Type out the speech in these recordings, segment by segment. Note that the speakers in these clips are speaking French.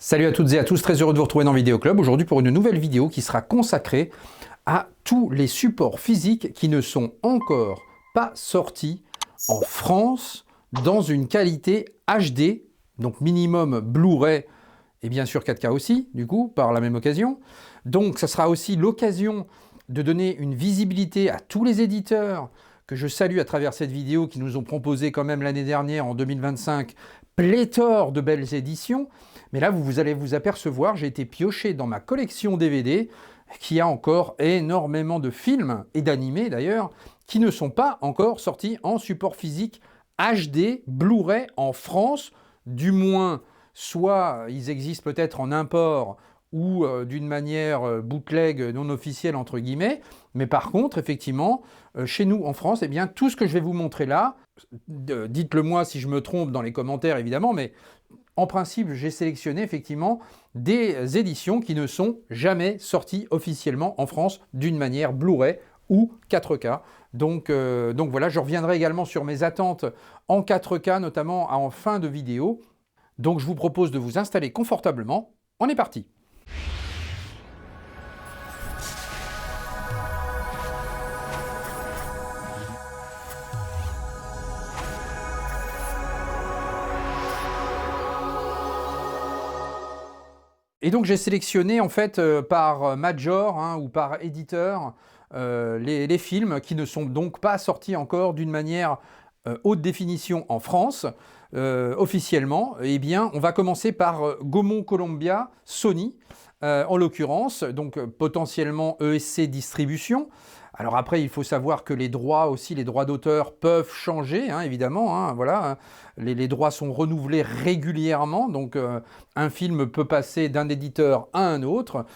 Salut à toutes et à tous, très heureux de vous retrouver dans Vidéo Club aujourd'hui pour une nouvelle vidéo qui sera consacrée à tous les supports physiques qui ne sont encore pas sortis en France dans une qualité HD, donc minimum Blu-ray et bien sûr 4K aussi, du coup, par la même occasion. Donc ça sera aussi l'occasion de donner une visibilité à tous les éditeurs que je salue à travers cette vidéo qui nous ont proposé quand même l'année dernière, en 2025, pléthore de belles éditions. Mais là, vous allez vous apercevoir, j'ai été pioché dans ma collection DVD qui a encore énormément de films, et d'animés d'ailleurs, qui ne sont pas encore sortis en support physique HD, Blu-ray en France, du moins, soit ils existent peut-être en import ou d'une manière bootleg non officielle entre guillemets, mais par contre, effectivement, chez nous en France, eh bien, tout ce que je vais vous montrer là, dites-le moi si je me trompe dans les commentaires évidemment, mais en principe, j'ai sélectionné effectivement des éditions qui ne sont jamais sorties officiellement en France d'une manière Blu-ray ou 4K. Donc voilà, je reviendrai également sur mes attentes en 4K, notamment en fin de vidéo. Donc je vous propose de vous installer confortablement. On est parti! Et donc j'ai sélectionné en fait par major ou par éditeur les films qui ne sont donc pas sortis encore d'une manière haute définition en France officiellement. Eh bien on va commencer par Gaumont Columbia Sony en l'occurrence, donc potentiellement ESC Distribution. Alors après, il faut savoir que les droits aussi, les droits d'auteur peuvent changer, évidemment. Voilà, les droits sont renouvelés régulièrement, donc un film peut passer d'un éditeur à un autre.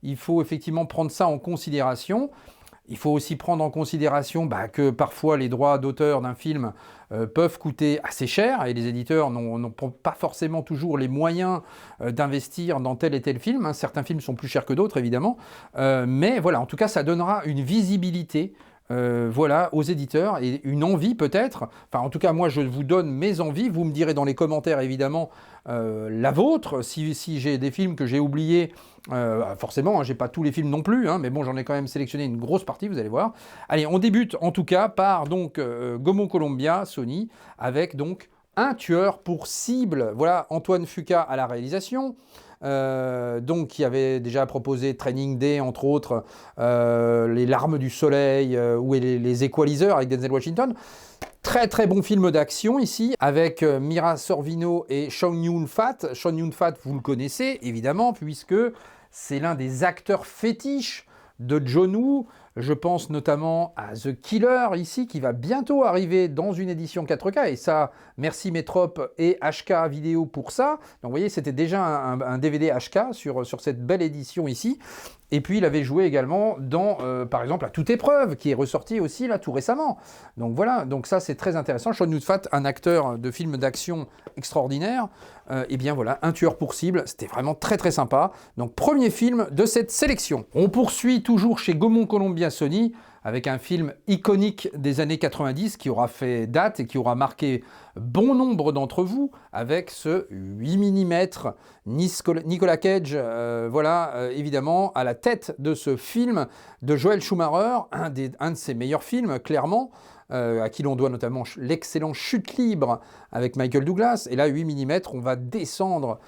Il faut effectivement prendre ça en considération. Il faut aussi prendre en considération que parfois les droits d'auteur d'un film peuvent coûter assez cher et les éditeurs n'ont pas forcément toujours les moyens d'investir dans tel et tel film. Certains films sont plus chers que d'autres évidemment, mais voilà, en tout cas ça donnera une visibilité voilà, aux éditeurs et une envie peut-être, enfin en tout cas moi je vous donne mes envies, vous me direz dans les commentaires évidemment la vôtre, si j'ai des films que j'ai oubliés, forcément j'ai pas tous les films non plus, mais bon j'en ai quand même sélectionné une grosse partie, vous allez voir. Allez, on débute en tout cas par donc Gaumont Columbia Sony avec donc Un tueur pour cible, voilà, Antoine Fuqua à la réalisation. Donc qui avait déjà proposé Training Day entre autres, Les Larmes du Soleil ou les Equalizers avec Denzel Washington. Très très bon film d'action ici avec Mira Sorvino et Chow Yun-fat. Chow Yun-fat, vous le connaissez évidemment puisque c'est l'un des acteurs fétiches de John Woo. Je pense notamment à The Killer ici qui va bientôt arriver dans une édition 4K et ça, merci Metrop et HK Vidéo pour ça. Donc vous voyez, c'était déjà un DVD HK sur cette belle édition ici. Et puis il avait joué également dans, par exemple, À toute épreuve, qui est ressorti aussi là tout récemment. Donc voilà, donc ça c'est très intéressant. Chow Yun-fat, un acteur de films d'action extraordinaire. Et bien voilà, Un tueur pour cible, c'était vraiment très très sympa. Donc premier film de cette sélection. On poursuit toujours chez Gaumont Columbia Sony avec un film iconique des années 90 qui aura fait date et qui aura marqué bon nombre d'entre vous avec ce 8 mm Nicolas Cage, voilà, évidemment, à la tête de ce film de Joel Schumacher, un de ses meilleurs films, clairement, à qui l'on doit notamment l'excellent Chute libre avec Michael Douglas. Et là, 8 mm, on va descendre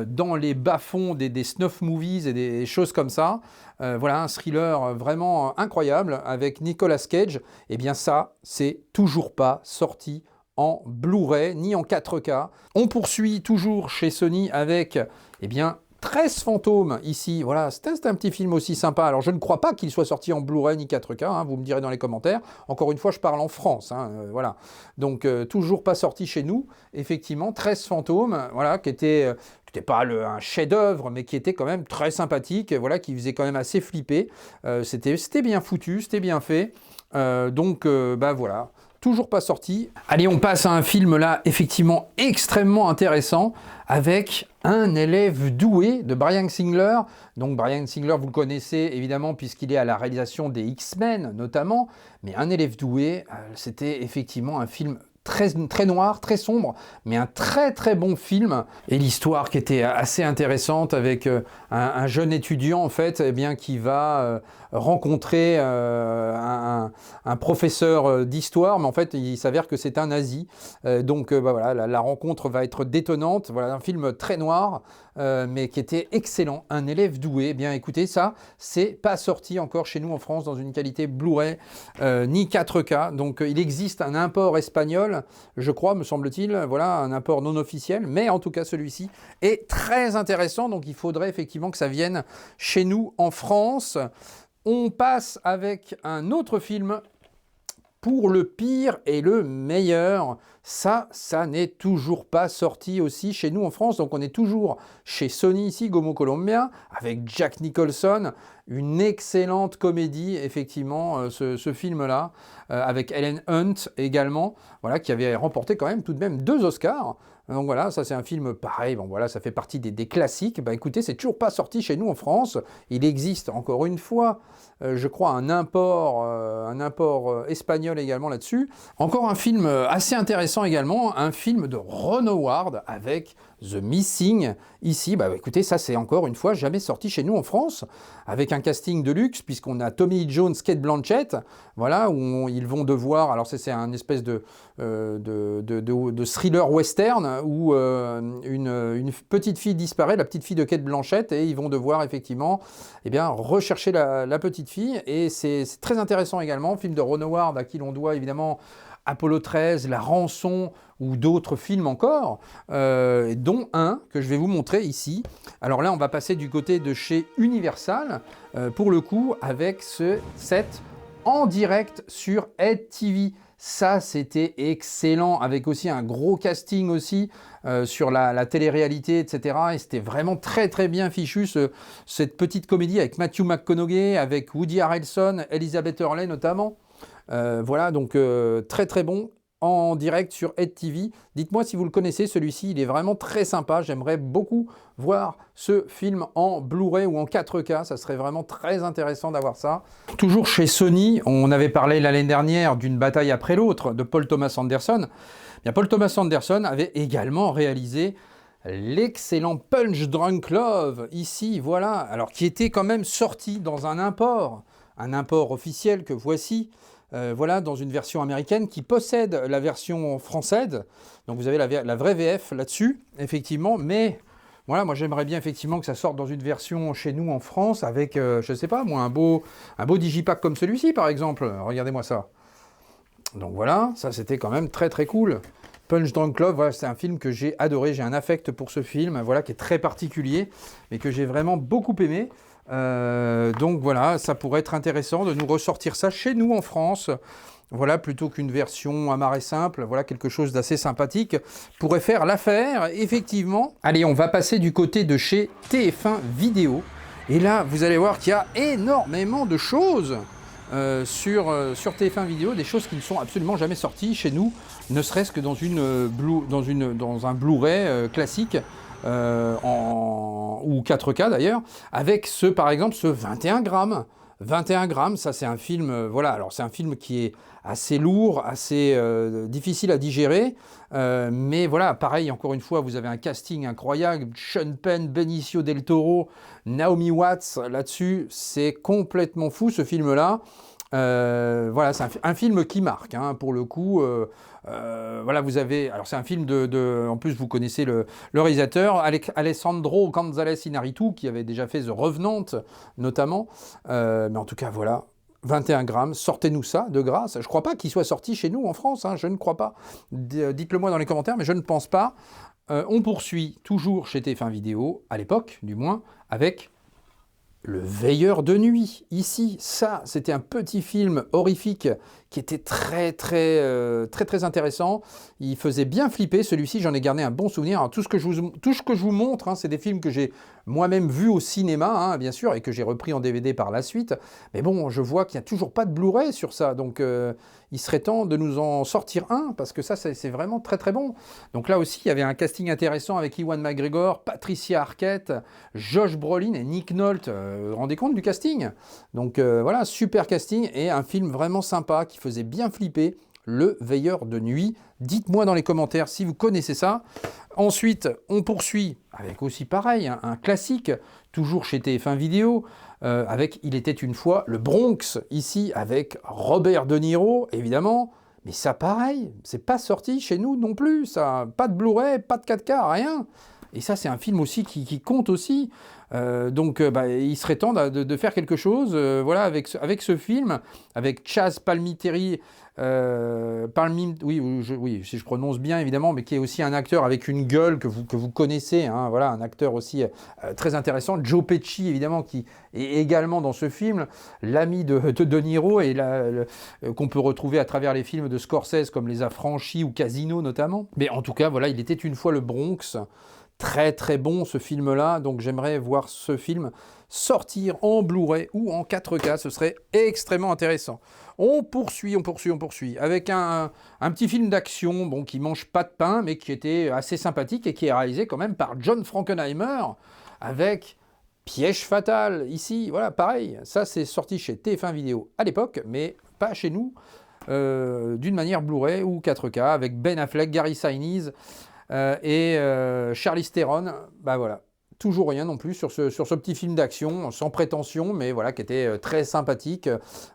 dans les bas-fonds des snuff movies et des choses comme ça. Voilà, un thriller vraiment incroyable avec Nicolas Cage. Et bien ça, c'est toujours pas sorti en Blu-ray ni en 4K. On poursuit toujours chez Sony avec, eh bien, 13 fantômes ici, voilà, c'est un petit film aussi sympa. Alors je ne crois pas qu'il soit sorti en Blu-ray ni 4K, vous me direz dans les commentaires. Encore une fois, je parle en France, voilà. Donc toujours pas sorti chez nous. Effectivement, 13 fantômes, voilà, qui était pas un chef-d'œuvre, mais qui était quand même très sympathique, voilà, qui faisait quand même assez flipper. C'était bien foutu, c'était bien fait. Donc voilà. Toujours pas sorti. Allez, on passe à un film là, effectivement extrêmement intéressant, avec Un élève doué de Bryan Singer. Donc Bryan Singer, vous le connaissez évidemment puisqu'il est à la réalisation des X-Men notamment, mais Un élève doué, c'était effectivement un film très noir, très sombre, mais un très très bon film. Et l'histoire qui était assez intéressante avec un jeune étudiant en fait, eh bien, qui va rencontrer un professeur d'histoire, mais en fait il s'avère que c'est un nazi. Donc bah, voilà, la rencontre va être détonnante. Voilà un film très noir, mais qui était excellent. Un élève doué. Eh bien écoutez, ça, c'est pas sorti encore chez nous en France dans une qualité Blu-ray ni 4K. Donc il existe un import espagnol, je crois, me semble-t-il, voilà, un import non officiel, mais en tout cas celui-ci est très intéressant, donc il faudrait effectivement que ça vienne chez nous en France. On passe avec un autre film pour le pire et le meilleur. Ça n'est toujours pas sorti aussi chez nous en France, donc on est toujours chez Sony ici, Gomo Colombia, avec Jack Nicholson, une excellente comédie, effectivement, ce film-là, avec Helen Hunt également, voilà, qui avait remporté quand même tout de même 2 Oscars. Donc voilà, ça c'est un film pareil, bon voilà, ça fait partie des classiques. Bah écoutez, c'est toujours pas sorti chez nous en France. Il existe encore une fois, je crois, un import espagnol également là-dessus. Encore un film assez intéressant également, un film de Ron Howard avec The Missing. Ici, bah écoutez, ça c'est encore une fois jamais sorti chez nous en France, avec un casting de luxe, puisqu'on a Tommy Lee Jones, Cate Blanchett, voilà, où ils vont devoir, alors c'est un espèce de thriller western, où une petite fille disparaît, la petite fille de Cate Blanchett, et ils vont devoir effectivement eh bien, rechercher la petite fille, et c'est très intéressant également, film de Ron Howard, à qui l'on doit évidemment Apollo 13, La Rançon, ou d'autres films encore, dont un que je vais vous montrer ici. Alors là, on va passer du côté de chez Universal, pour le coup, avec ce set en direct sur Ed TV. Ça, c'était excellent, avec aussi un gros casting aussi sur la télé-réalité, etc. Et c'était vraiment très très bien fichu, cette petite comédie avec Matthew McConaughey, avec Woody Harrelson, Elizabeth Hurley notamment. Voilà, donc très très bon en direct sur Ed TV. Dites-moi si vous le connaissez, celui-ci, il est vraiment très sympa. J'aimerais beaucoup voir ce film en Blu-ray ou en 4K. Ça serait vraiment très intéressant d'avoir ça. Toujours chez Sony, on avait parlé l'année dernière d'une bataille après l'autre de Paul Thomas Anderson. Bien, Paul Thomas Anderson avait également réalisé l'excellent Punch Drunk Love, ici, voilà, alors qui était quand même sorti dans un import officiel que voici. Voilà, dans une version américaine qui possède la version française. Donc vous avez la vraie VF là-dessus, effectivement. Mais voilà, moi j'aimerais bien effectivement que ça sorte dans une version chez nous en France avec, je ne sais pas moi, un beau digipack comme celui-ci par exemple. Regardez-moi ça. Donc voilà, ça c'était quand même très très cool. Punch Drunk Love, voilà, c'est un film que j'ai adoré. J'ai un affect pour ce film, voilà, qui est très particulier, mais que j'ai vraiment beaucoup aimé. Donc voilà, ça pourrait être intéressant de nous ressortir ça chez nous en France, voilà, plutôt qu'une version amarrée simple, voilà, quelque chose d'assez sympathique pourrait faire l'affaire, effectivement. Allez, on va passer du côté de chez TF1 Vidéo, et là, vous allez voir qu'il y a énormément de choses sur TF1 Vidéo, des choses qui ne sont absolument jamais sorties chez nous, ne serait-ce que dans un Blu-ray classique, ou 4K d'ailleurs, avec par exemple ce 21 grammes. 21 grammes, ça c'est un film, voilà, alors c'est un film qui est assez lourd, assez difficile à digérer, mais voilà, pareil, encore une fois, vous avez un casting incroyable, Sean Penn, Benicio del Toro, Naomi Watts, là-dessus, c'est complètement fou ce film-là. Voilà, c'est un film qui marque, hein, pour le coup. Voilà, vous avez. Alors, c'est un film en plus, vous connaissez le réalisateur, Alessandro González Iñárritu, qui avait déjà fait The Revenant, notamment. Mais en tout cas, voilà. 21 grammes, sortez-nous ça de grâce. Je ne crois pas qu'il soit sorti chez nous en France, hein, je ne crois pas. Dites-le moi dans les commentaires, mais je ne pense pas. On poursuit toujours chez TF1 Vidéo, à l'époque du moins, avec Le Veilleur de nuit. Ici, ça, c'était un petit film horrifique qui était très intéressant. Il faisait bien flipper. Celui-ci, j'en ai gardé un bon souvenir. Alors, tout ce que je vous montre, hein, c'est des films que j'ai moi-même vus au cinéma, hein, bien sûr, et que j'ai repris en DVD par la suite. Mais bon, je vois qu'il n'y a toujours pas de Blu-ray sur ça. Donc, il serait temps de nous en sortir un, parce que ça, c'est vraiment très bon. Donc là aussi, il y avait un casting intéressant avec Ewan McGregor, Patricia Arquette, Josh Brolin et Nick Nolte. Vous vous rendez compte du casting? Donc voilà, super casting et un film vraiment sympa qui faisait bien flipper. Le Veilleur de nuit. Dites-moi dans les commentaires si vous connaissez ça. Ensuite, on poursuit avec aussi pareil, un classique, toujours chez TF1 Vidéo, avec Il était une fois le Bronx, ici avec Robert De Niro, évidemment. Mais ça pareil, c'est pas sorti chez nous non plus, ça. Pas de Blu-ray, pas de 4K, rien. Et ça, c'est un film aussi qui compte aussi. Donc, il serait temps de faire quelque chose voilà, avec ce film, avec Chaz Palminteri, oui, si je prononce bien évidemment, mais qui est aussi un acteur avec une gueule que vous connaissez, hein, voilà, un acteur aussi très intéressant. Joe Pesci, évidemment, qui est également dans ce film, l'ami de Niro, et qu'on peut retrouver à travers les films de Scorsese, comme Les Affranchis ou Casino notamment. Mais en tout cas, voilà, Il était une fois le Bronx. Très très bon ce film-là, donc j'aimerais voir ce film sortir en Blu-ray ou en 4K, ce serait extrêmement intéressant. On poursuit avec un petit film d'action, bon, qui mange pas de pain, mais qui était assez sympathique et qui est réalisé quand même par John Frankenheimer, avec Piège fatal, ici, voilà, pareil, ça c'est sorti chez TF1 Vidéo à l'époque, mais pas chez nous, d'une manière Blu-ray ou 4K, avec Ben Affleck, Gary Sinise, et Charlize Theron, bah voilà, toujours rien non plus sur ce petit film d'action, sans prétention, mais voilà, qui était très sympathique,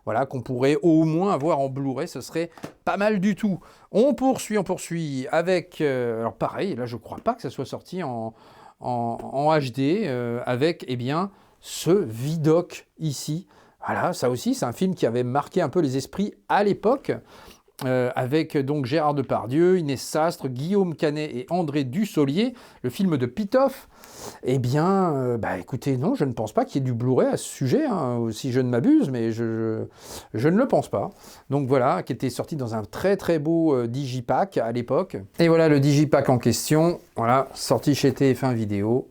voilà, qu'on pourrait au moins avoir en Blu-ray, ce serait pas mal du tout. On poursuit avec, alors pareil, là je crois pas que ça soit sorti en HD, avec, eh bien, ce Vidoc ici. Voilà, ça aussi, c'est un film qui avait marqué un peu les esprits à l'époque, avec donc Gérard Depardieu, Inès Sastre, Guillaume Canet et André Dussolier, le film de Pitoff. Eh bien, écoutez, non, je ne pense pas qu'il y ait du Blu-ray à ce sujet, hein, si je ne m'abuse, mais je ne le pense pas. Donc voilà, qui était sorti dans un très très beau digipack à l'époque. Et voilà le digipack en question, voilà, sorti chez TF1 Vidéo.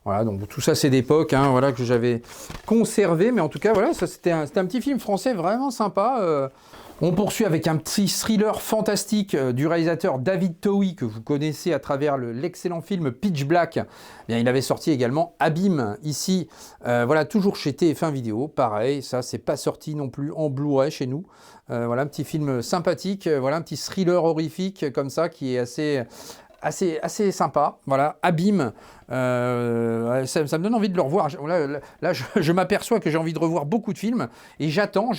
Voilà, donc tout ça c'est d'époque, hein, voilà, que j'avais conservé, mais en tout cas, voilà, ça c'était un petit film français vraiment sympa. On poursuit avec un petit thriller fantastique du réalisateur David Towie, que vous connaissez à travers l'excellent film Pitch Black. Eh bien, il avait sorti également Abîme, ici, voilà, toujours chez TF1 Vidéo. Pareil, ça, c'est pas sorti non plus en Blu-ray chez nous. Voilà, un petit film sympathique, voilà, un petit thriller horrifique comme ça, qui est assez sympa, voilà, Abîme, ça me donne envie de le revoir. Là, je m'aperçois que j'ai envie de revoir beaucoup de films, et j'attends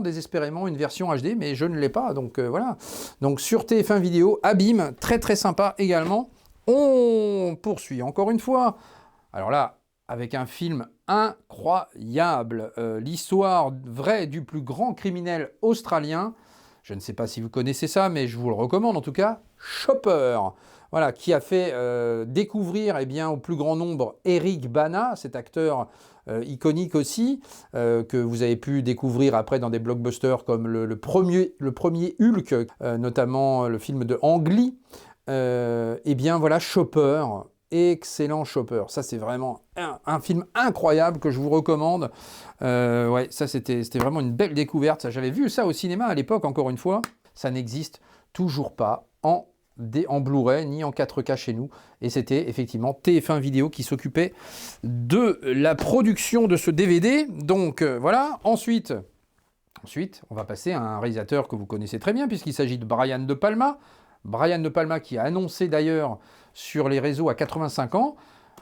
désespérément une version HD, mais je ne l'ai pas, donc voilà. Donc sur TF1 Vidéo, Abîme, très très sympa également. On poursuit encore une fois, alors là, avec un film incroyable, l'histoire vraie du plus grand criminel australien. Je ne sais pas si vous connaissez ça, mais je vous le recommande en tout cas, Chopper, voilà, qui a fait découvrir au plus grand nombre Eric Bana, cet acteur iconique aussi, que vous avez pu découvrir après dans des blockbusters comme le premier Hulk, notamment le film de Ang Lee. Voilà, Chopper, excellent Chopper, ça c'est vraiment un film incroyable que je vous recommande. Ouais, ça c'était vraiment une belle découverte, j'avais vu ça au cinéma à l'époque, encore une fois, ça n'existe toujours pas en Blu-ray ni en 4K chez nous, et c'était effectivement TF1 Vidéo qui s'occupait de la production de ce DVD, donc voilà. Ensuite, on va passer à un réalisateur que vous connaissez très bien, puisqu'il s'agit de Brian De Palma. Brian De Palma qui a annoncé d'ailleurs sur les réseaux à 85 ans,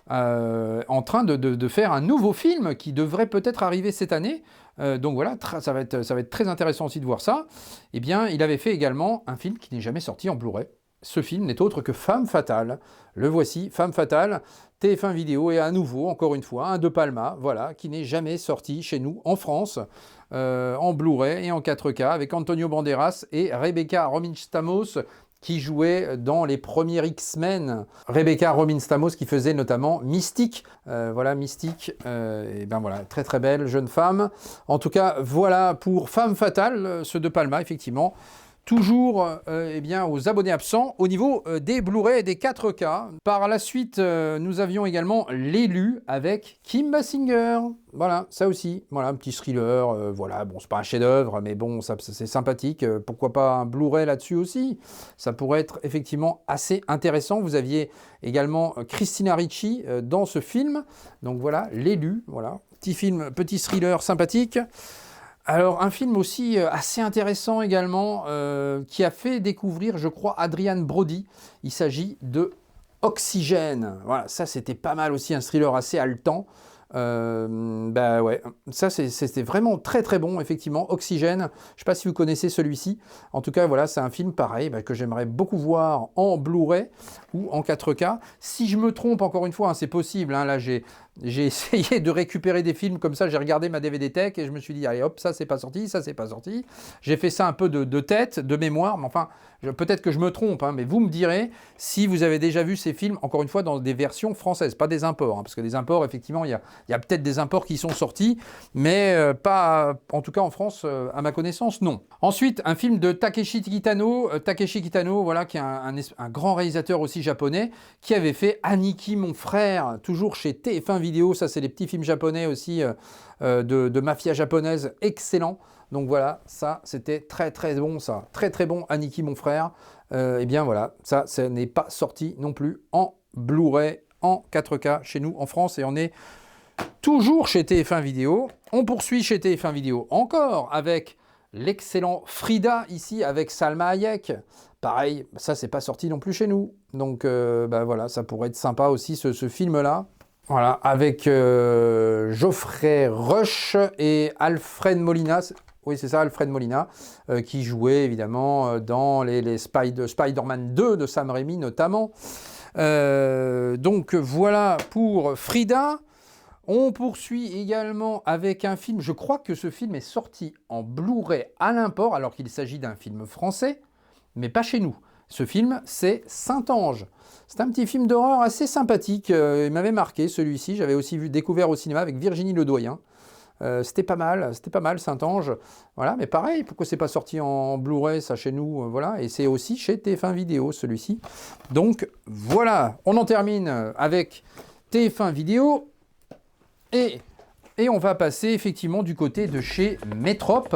en train de faire un nouveau film qui devrait peut-être arriver cette année. Donc voilà, ça va être très intéressant aussi de voir ça. Eh bien, il avait fait également un film qui n'est jamais sorti en Blu-ray. Ce film n'est autre que Femme Fatale. Le voici, Femme Fatale, TF1 Vidéo, et à nouveau, encore une fois, un De Palma, voilà, qui n'est jamais sorti chez nous en France, en Blu-ray et en 4K, avec Antonio Banderas et Rebecca Romijn Stamos, qui jouait dans les premiers X-Men. Rebecca Romijn Stamos qui faisait notamment Mystique. Voilà, Mystique, et ben voilà, très très belle jeune femme. En tout cas, voilà pour Femme Fatale, ce De Palma, effectivement. Toujours aux abonnés absents au niveau des Blu-ray et des 4K. Par la suite, nous avions également L'élu avec Kim Basinger. Voilà, ça aussi. Voilà, un petit thriller. Voilà, bon, c'est pas un chef-d'œuvre, mais bon, ça c'est sympathique. Pourquoi pas un Blu-ray là-dessus aussi? Ça pourrait être effectivement assez intéressant. Vous aviez également Christina Ricci dans ce film. Donc voilà, L'élu. Voilà, petit film, petit thriller sympathique. Alors, un film aussi assez intéressant également, qui a fait découvrir, je crois, Adrian Brody. Il s'agit de Oxygène. Voilà, ça c'était pas mal aussi, un thriller assez haletant. Bah ouais, ça c'était vraiment très très bon, effectivement. Oxygène, je ne sais pas si vous connaissez celui-ci. En tout cas, voilà, c'est un film pareil que j'aimerais beaucoup voir en Blu-ray ou en 4K. Si je me trompe, encore une fois, hein, c'est possible. Hein, là, j'ai essayé de récupérer des films comme ça. J'ai regardé ma DVD Tech et je me suis dit, allez hop, ça c'est pas sorti, ça c'est pas sorti. J'ai fait ça un peu de tête, de mémoire, mais enfin, peut-être que je me trompe, hein, mais vous me direz si vous avez déjà vu ces films, encore une fois, dans des versions françaises, pas des imports, hein, parce que des imports, effectivement, il y a peut-être des imports qui sont sortis, mais pas, en tout cas en France, à ma connaissance, non. Ensuite, un film de Takeshi Kitano, voilà, qui est un grand réalisateur aussi japonais, qui avait fait Aniki, mon frère, toujours chez TF1 Vidéo. Ça, c'est les petits films japonais aussi de mafia japonaise, excellent. Donc voilà, ça, c'était très très bon, ça. Très très bon, Aniki, mon frère. Et bien voilà, ça n'est pas sorti non plus en Blu-ray, en 4K chez nous en France, et on est toujours chez TF1 Vidéo. On poursuit chez TF1 Vidéo encore avec l'excellent Frida, ici, avec Salma Hayek. Pareil, ça, c'est pas sorti non plus chez nous. Donc, bah voilà, ça pourrait être sympa aussi, ce film-là. Voilà, avec Geoffrey Rush et Alfred Molina. Oui, c'est ça, Alfred Molina, qui jouait évidemment dans les Spider-Man 2 de Sam Raimi notamment. Donc voilà pour Frida. On poursuit également avec un film, je crois que ce film est sorti en Blu-ray à l'import, alors qu'il s'agit d'un film français, mais pas chez nous. Ce film, c'est Saint-Ange. C'est un petit film d'horreur assez sympathique, il m'avait marqué celui-ci, j'avais aussi découvert au cinéma avec Virginie Ledoyen. C'était pas mal Saint-Ange. Voilà, mais pareil, pourquoi c'est pas sorti en Blu-ray ça chez nous, voilà, et c'est aussi chez TF1 Vidéo celui-ci. Donc voilà, on en termine avec TF1 Vidéo. Et on va passer effectivement du côté de chez Métrope.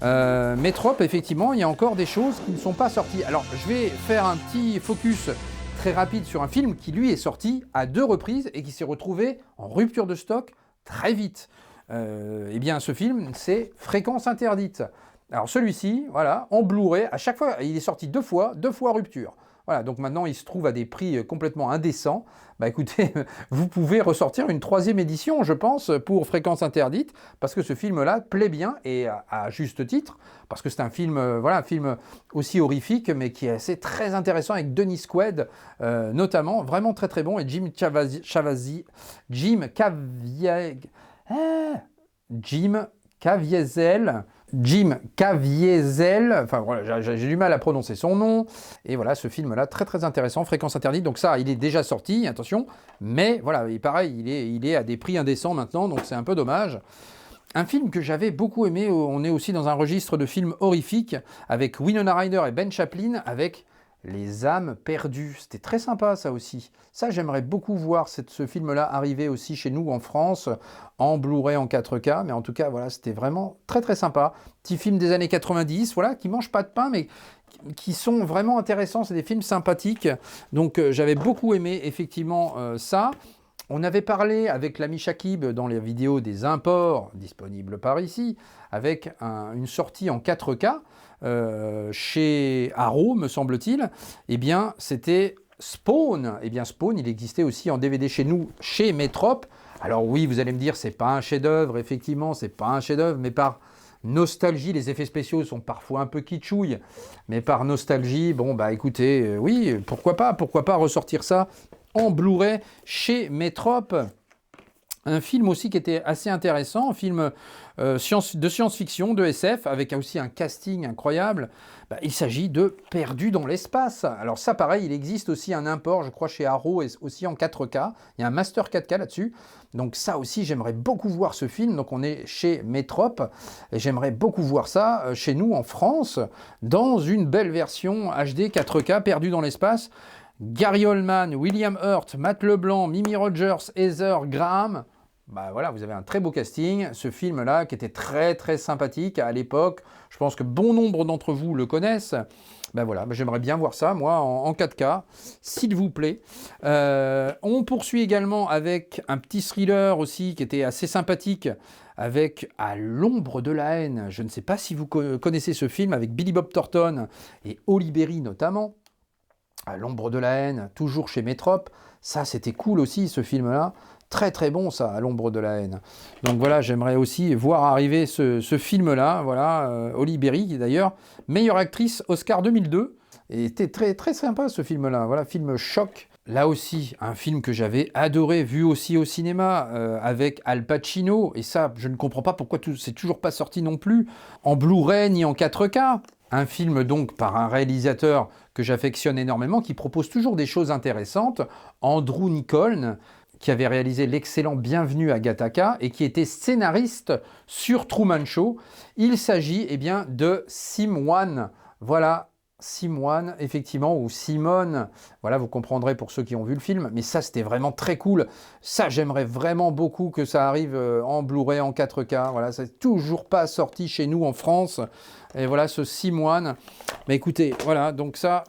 Métrope, effectivement, il y a encore des choses qui ne sont pas sorties. Alors, je vais faire un petit focus très rapide sur un film qui, lui, est sorti à 2 reprises et qui s'est retrouvé en rupture de stock très vite. Eh bien, ce film, c'est Fréquence Interdite. Alors, celui-ci, voilà, en Blu-ray, à chaque fois, il est sorti 2 fois rupture. Voilà, donc maintenant, il se trouve à des prix complètement indécents. Bah écoutez, vous pouvez ressortir une 3e édition, je pense, pour Fréquence Interdite, parce que ce film-là plaît bien, et à juste titre, parce que c'est un film, voilà, un film aussi horrifique, mais qui est assez très intéressant, avec Dennis Quaid, notamment, vraiment très très bon, et Jim Caviezel, enfin voilà, j'ai du mal à prononcer son nom, et voilà, ce film-là, très très intéressant, Fréquence Interdite, donc ça, il est déjà sorti, attention, mais voilà, et pareil, il est à des prix indécents maintenant, donc c'est un peu dommage. Un film que j'avais beaucoup aimé, on est aussi dans un registre de films horrifiques, avec Winona Ryder et Ben Chaplin, avec Les âmes perdues. C'était très sympa ça aussi. Ça, j'aimerais beaucoup voir ce film-là arriver aussi chez nous en France, en Blu-ray en 4K, mais en tout cas, voilà, c'était vraiment très très sympa. Petit film des années 90, voilà, qui mangent pas de pain, mais qui sont vraiment intéressants. C'est des films sympathiques. Donc, j'avais beaucoup aimé effectivement ça. On avait parlé avec l'ami Shakib dans les vidéos des imports disponibles par ici, avec une sortie en 4K chez Arrow, me semble-t-il. Eh bien, c'était Spawn. Eh bien, Spawn, il existait aussi en DVD chez nous, chez Métrope. Alors oui, vous allez me dire, c'est pas un chef-d'œuvre, effectivement, c'est pas un chef-d'œuvre, mais par nostalgie, les effets spéciaux sont parfois un peu kitschouilles, mais par nostalgie, bon, bah écoutez, oui, pourquoi pas ressortir ça en Blu-ray chez Métrope. Un film aussi qui était assez intéressant, un film de science-fiction, de SF, avec aussi un casting incroyable. Bah, il s'agit de Perdu dans l'espace. Alors ça, pareil, il existe aussi un import, je crois, chez Arrow, et aussi en 4K. Il y a un Master 4K là-dessus. Donc ça aussi, j'aimerais beaucoup voir ce film. Donc on est chez Métrope, et j'aimerais beaucoup voir ça chez nous en France, dans une belle version HD 4K, Perdu dans l'espace. Gary Oldman, William Hurt, Matt LeBlanc, Mimi Rogers, Heather Graham. Bah voilà, vous avez un très beau casting. Ce film-là, qui était très très sympathique à l'époque, je pense que bon nombre d'entre vous le connaissent. Ben voilà, ben j'aimerais bien voir ça, moi, en 4K, s'il vous plaît. On poursuit également avec un petit thriller aussi qui était assez sympathique, avec À l'ombre de la haine. Je ne sais pas si vous connaissez ce film avec Billy Bob Thornton et Halle Berry notamment. À l'ombre de la haine, toujours chez Métrope. Ça, c'était cool aussi, ce film-là. Très très bon ça, À l'ombre de la haine. Donc voilà, j'aimerais aussi voir arriver ce film-là. Voilà, Halle Berry, qui est d'ailleurs meilleure actrice Oscar 2002. Et était très très sympa ce film-là. Voilà, film choc. Là aussi, un film que j'avais adoré, vu aussi au cinéma, avec Al Pacino. Et ça, je ne comprends pas pourquoi c'est toujours pas sorti non plus en Blu-ray ni en 4K. Un film donc par un réalisateur que j'affectionne énormément, qui propose toujours des choses intéressantes, Andrew Niccol, qui avait réalisé l'excellent Bienvenue à Gattaca et qui était scénariste sur Truman Show. Il s'agit bien de Sim-One. Voilà, Sim-One, effectivement, ou Simone. Voilà, vous comprendrez pour ceux qui ont vu le film. Mais ça, c'était vraiment très cool. Ça, j'aimerais vraiment beaucoup que ça arrive en Blu-ray, en 4K. Voilà, ça n'est toujours pas sorti chez nous en France. Et voilà, ce Sim-One. Mais écoutez, voilà, donc ça,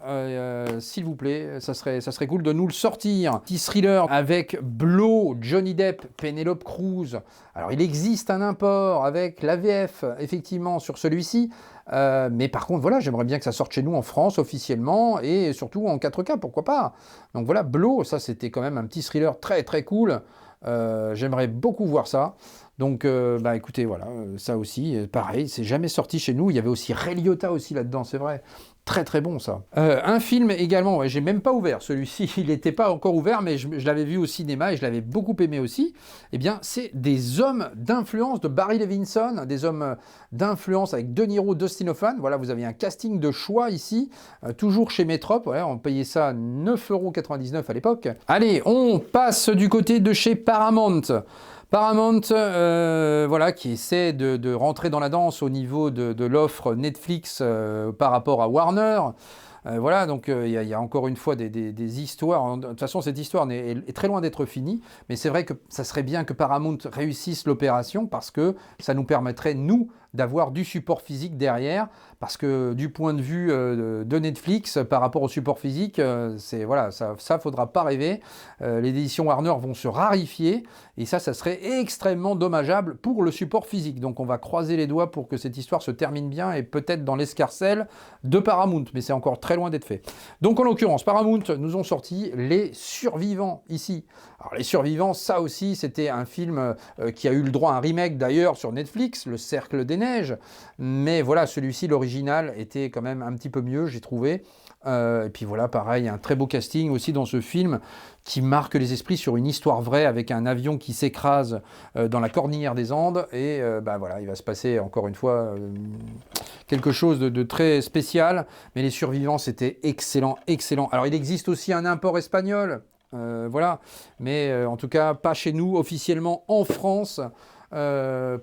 s'il vous plaît, ça serait cool de nous le sortir. Petit thriller avec Blow, Johnny Depp, Penelope Cruz. Alors, il existe un import avec l'AVF, effectivement, sur celui-ci. Mais par contre, voilà, j'aimerais bien que ça sorte chez nous en France, officiellement, et surtout en 4K, pourquoi pas. Donc voilà, Blow, ça, c'était quand même un petit thriller très, très cool. J'aimerais beaucoup voir ça. Donc, bah écoutez, voilà, ça aussi, pareil, c'est jamais sorti chez nous. Il y avait aussi Ray Liotta aussi là-dedans, c'est vrai. Très très bon ça. Un film également, ouais, j'ai même pas ouvert celui-ci, il n'était pas encore ouvert, mais je l'avais vu au cinéma et je l'avais beaucoup aimé aussi. Eh bien, c'est Des hommes d'influence de Barry Levinson, des hommes d'influence avec De Niro, Dustin Hoffman. Voilà, vous avez un casting de choix ici, toujours chez Métrope. Ouais, on payait ça 9,99 € à l'époque. Allez, on passe du côté de chez Paramount. Paramount, voilà, qui essaie de rentrer dans la danse au niveau de l'offre Netflix par rapport à Warner. Voilà, donc il y a encore une fois des histoires. De toute façon, cette histoire est très loin d'être finie, mais c'est vrai que ça serait bien que Paramount réussisse l'opération parce que ça nous permettrait, nous, d'avoir du support physique derrière, parce que du point de vue de Netflix, par rapport au support physique, voilà, ça faudra pas rêver. Les éditions Warner vont se rarifier, et ça serait extrêmement dommageable pour le support physique. Donc on va croiser les doigts pour que cette histoire se termine bien, et peut-être dans l'escarcelle de Paramount, mais c'est encore très loin d'être fait. Donc en l'occurrence, Paramount nous ont sorti Les Survivants, ici. Alors Les Survivants, ça aussi, c'était un film qui a eu le droit à un remake d'ailleurs sur Netflix, Le Cercle des Neiges, mais voilà, celui-ci, l'original, était quand même un petit peu mieux, j'ai trouvé. Et puis voilà, pareil, un très beau casting aussi dans ce film qui marque les esprits sur une histoire vraie avec un avion qui s'écrase dans la cordillère des Andes. Et bah voilà, il va se passer encore une fois quelque chose de très spécial. Mais Les Survivants, c'était excellent, excellent. Alors il existe aussi un import espagnol, voilà, mais en tout cas pas chez nous officiellement en France.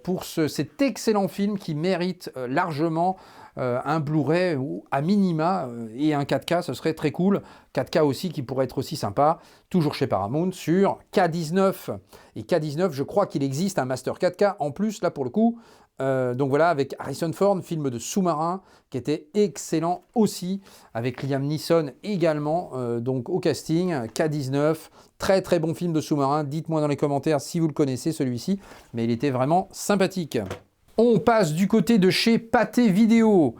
Pour cet excellent film qui mérite largement un Blu-ray ou à minima et un 4K, ce serait très cool. 4K aussi qui pourrait être aussi sympa, toujours chez Paramount sur K19. Et K19, je crois qu'il existe un Master 4K en plus, là pour le coup. Donc voilà, avec Harrison Ford, film de sous-marin, qui était excellent aussi, avec Liam Neeson également, donc au casting, K19, très très bon film de sous-marin, dites-moi dans les commentaires si vous le connaissez celui-ci, mais il était vraiment sympathique. On passe du côté de chez Pathé Vidéo.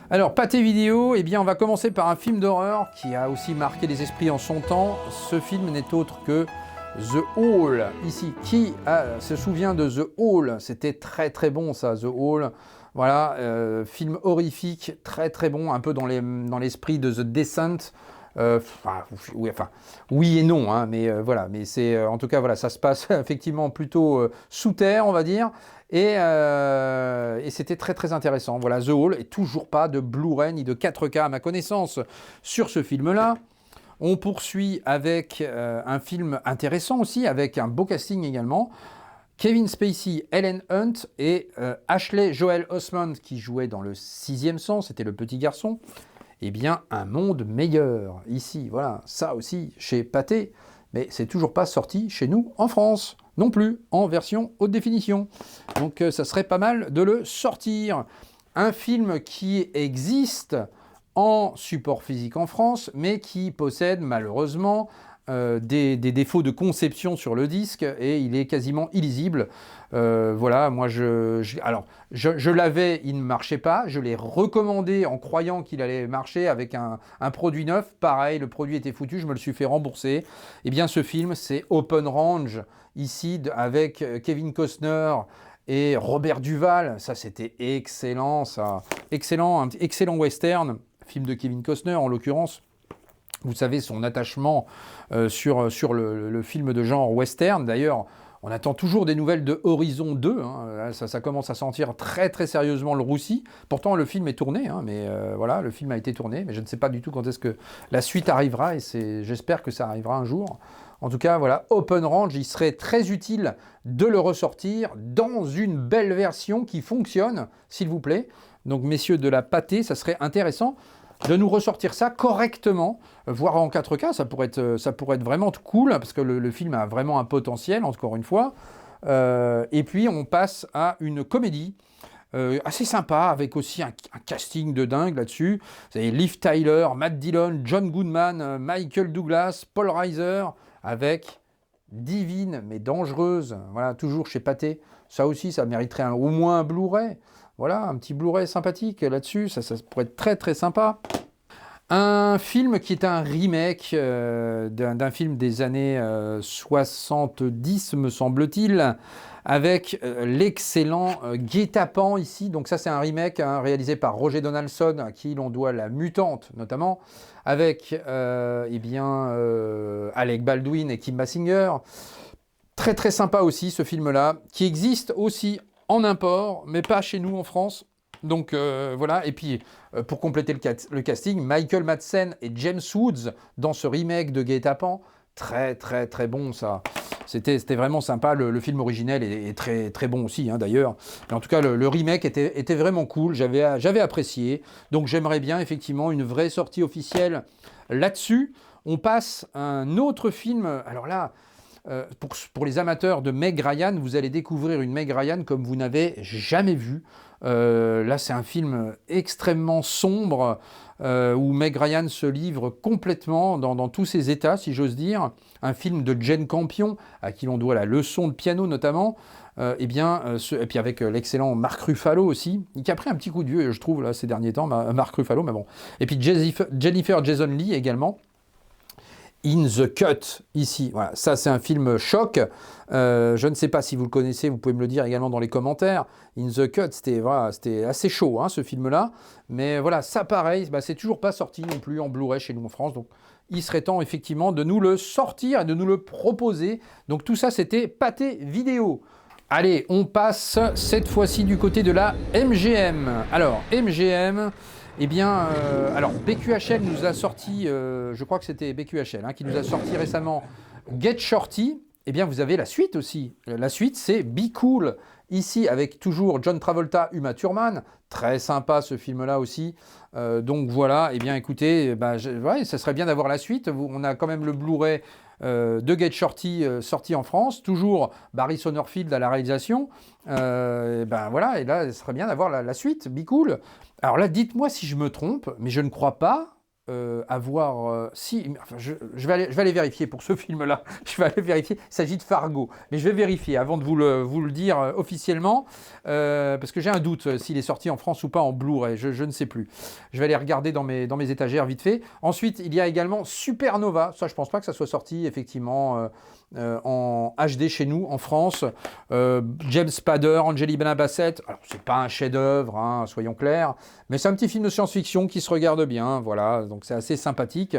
Alors Pathé Vidéo, eh bien on va commencer par un film d'horreur qui a aussi marqué les esprits en son temps. Ce film n'est autre que The Hall, ici. Qui se souvient de The Hall? C'était très très bon ça, The Hall. Voilà, film horrifique, très très bon, un peu dans l'esprit de The Descent. Oui et non, hein, mais voilà, mais c'est en tout cas voilà, ça se passe effectivement plutôt sous terre, on va dire, et c'était très très intéressant. Voilà, The Hall, et toujours pas de Blu-ray ni de 4K à ma connaissance sur ce film-là. On poursuit avec un film intéressant aussi, avec un beau casting également. Kevin Spacey, Helen Hunt et Ashley Joel Osment qui jouait dans Le Sixième Sens, c'était le petit garçon. Eh bien, Un monde meilleur, ici, voilà, ça aussi, chez Pathé, mais c'est toujours pas sorti chez nous en France, non plus, en version haute définition. Donc ça serait pas mal de le sortir. Un film qui existe en support physique en France, mais qui possède malheureusement des défauts de conception sur le disque et il est quasiment illisible. Voilà, moi je l'avais, il ne marchait pas, je l'ai recommandé en croyant qu'il allait marcher avec un produit neuf, pareil, le produit était foutu, je me le suis fait rembourser. Eh bien ce film, c'est Open Range, ici avec Kevin Costner et Robert Duvall, ça c'était excellent, ça, excellent, un excellent western, film de Kevin Costner en l'occurrence. Vous savez, son attachement sur le film de genre western. D'ailleurs, on attend toujours des nouvelles de Horizon 2. Hein. Ça commence à sentir très très sérieusement le roussi. Pourtant, le film est tourné, hein, mais voilà, le film a été tourné. Mais je ne sais pas du tout quand est-ce que la suite arrivera. Et j'espère que ça arrivera un jour. En tout cas, voilà, Open Range, il serait très utile de le ressortir dans une belle version qui fonctionne, s'il vous plaît. Donc, messieurs de la pâtée, ça serait intéressant de nous ressortir ça correctement, voire en 4K, ça pourrait être vraiment cool, parce que le film a vraiment un potentiel, encore une fois. Et puis on passe à une comédie assez sympa, avec aussi un casting de dingue là-dessus. Vous avez Liv Tyler, Matt Dillon, John Goodman, Michael Douglas, Paul Reiser, avec Divine mais dangereuse, voilà, toujours chez Pathé. Ça aussi, ça mériterait au moins un Blu-ray. Voilà, un petit Blu-ray sympathique là-dessus, ça pourrait être très très sympa. Un film qui est un remake d'un film des années 70, me semble-t-il, avec l'excellent Guet-apens ici. Donc ça, c'est un remake réalisé par Roger Donaldson, à qui l'on doit La Mutante notamment, avec Alec Baldwin et Kim Basinger. Très très sympa aussi ce film-là, qui existe aussi en import, mais pas chez nous en France. Donc voilà, et puis pour compléter le casting, Michael Madsen et James Woods dans ce remake de Guet-apens, très très très bon ça. C'était vraiment sympa, le film originel est très très bon aussi hein, d'ailleurs. Mais en tout cas, le remake était vraiment cool, j'avais apprécié. Donc j'aimerais bien effectivement une vraie sortie officielle là-dessus. On passe à un autre film, alors là, pour les amateurs de Meg Ryan, vous allez découvrir une Meg Ryan comme vous n'avez jamais vu. Là, c'est un film extrêmement sombre où Meg Ryan se livre complètement dans tous ses états, si j'ose dire. Un film de Jane Campion, à qui l'on doit la leçon de piano notamment. Et puis avec l'excellent Mark Ruffalo aussi, qui a pris un petit coup de vieux, je trouve, là, ces derniers temps, Mark Ruffalo, mais bon. Et puis Jennifer Jason Leigh également. In the Cut, ici. Voilà, ça c'est un film choc. Je ne sais pas si vous le connaissez, vous pouvez me le dire également dans les commentaires. In the Cut, c'était assez chaud hein, ce film-là. Mais voilà, ça pareil, c'est toujours pas sorti non plus en Blu-ray chez nous en France. Donc il serait temps effectivement de nous le sortir et de nous le proposer. Donc tout ça c'était Pathé Vidéo. Allez, on passe cette fois-ci du côté de la MGM. Alors, MGM... Eh bien, alors BQHL nous a sorti, je crois que c'était BQHL qui nous a sorti récemment Get Shorty. Eh bien, vous avez la suite aussi. La suite, c'est Be Cool. Ici, avec toujours John Travolta, Uma Thurman. Très sympa ce film-là aussi. Donc voilà, eh bien écoutez, ouais, ça serait bien d'avoir la suite. On a quand même le Blu-ray de Get Shorty sorti en France. Toujours Barry Sonnenfeld à la réalisation. Voilà, et là, ce serait bien d'avoir la suite. Be Cool. Alors là, dites-moi si je me trompe, mais je ne crois pas avoir... je vais aller vérifier pour ce film-là. Je vais aller vérifier. Il s'agit de Fargo. Mais je vais vérifier avant de vous le dire officiellement, parce que j'ai un doute s'il est sorti en France ou pas en Blu-ray. Je ne sais plus. Je vais aller regarder dans mes étagères vite fait. Ensuite, il y a également Supernova. Ça, je ne pense pas que ça soit sorti effectivement en HD chez nous, en France. James Spader, Angelina Bassett. Alors, c'est pas un chef-d'œuvre, hein, soyons clairs, mais c'est un petit film de science-fiction qui se regarde bien. Voilà, donc c'est assez sympathique.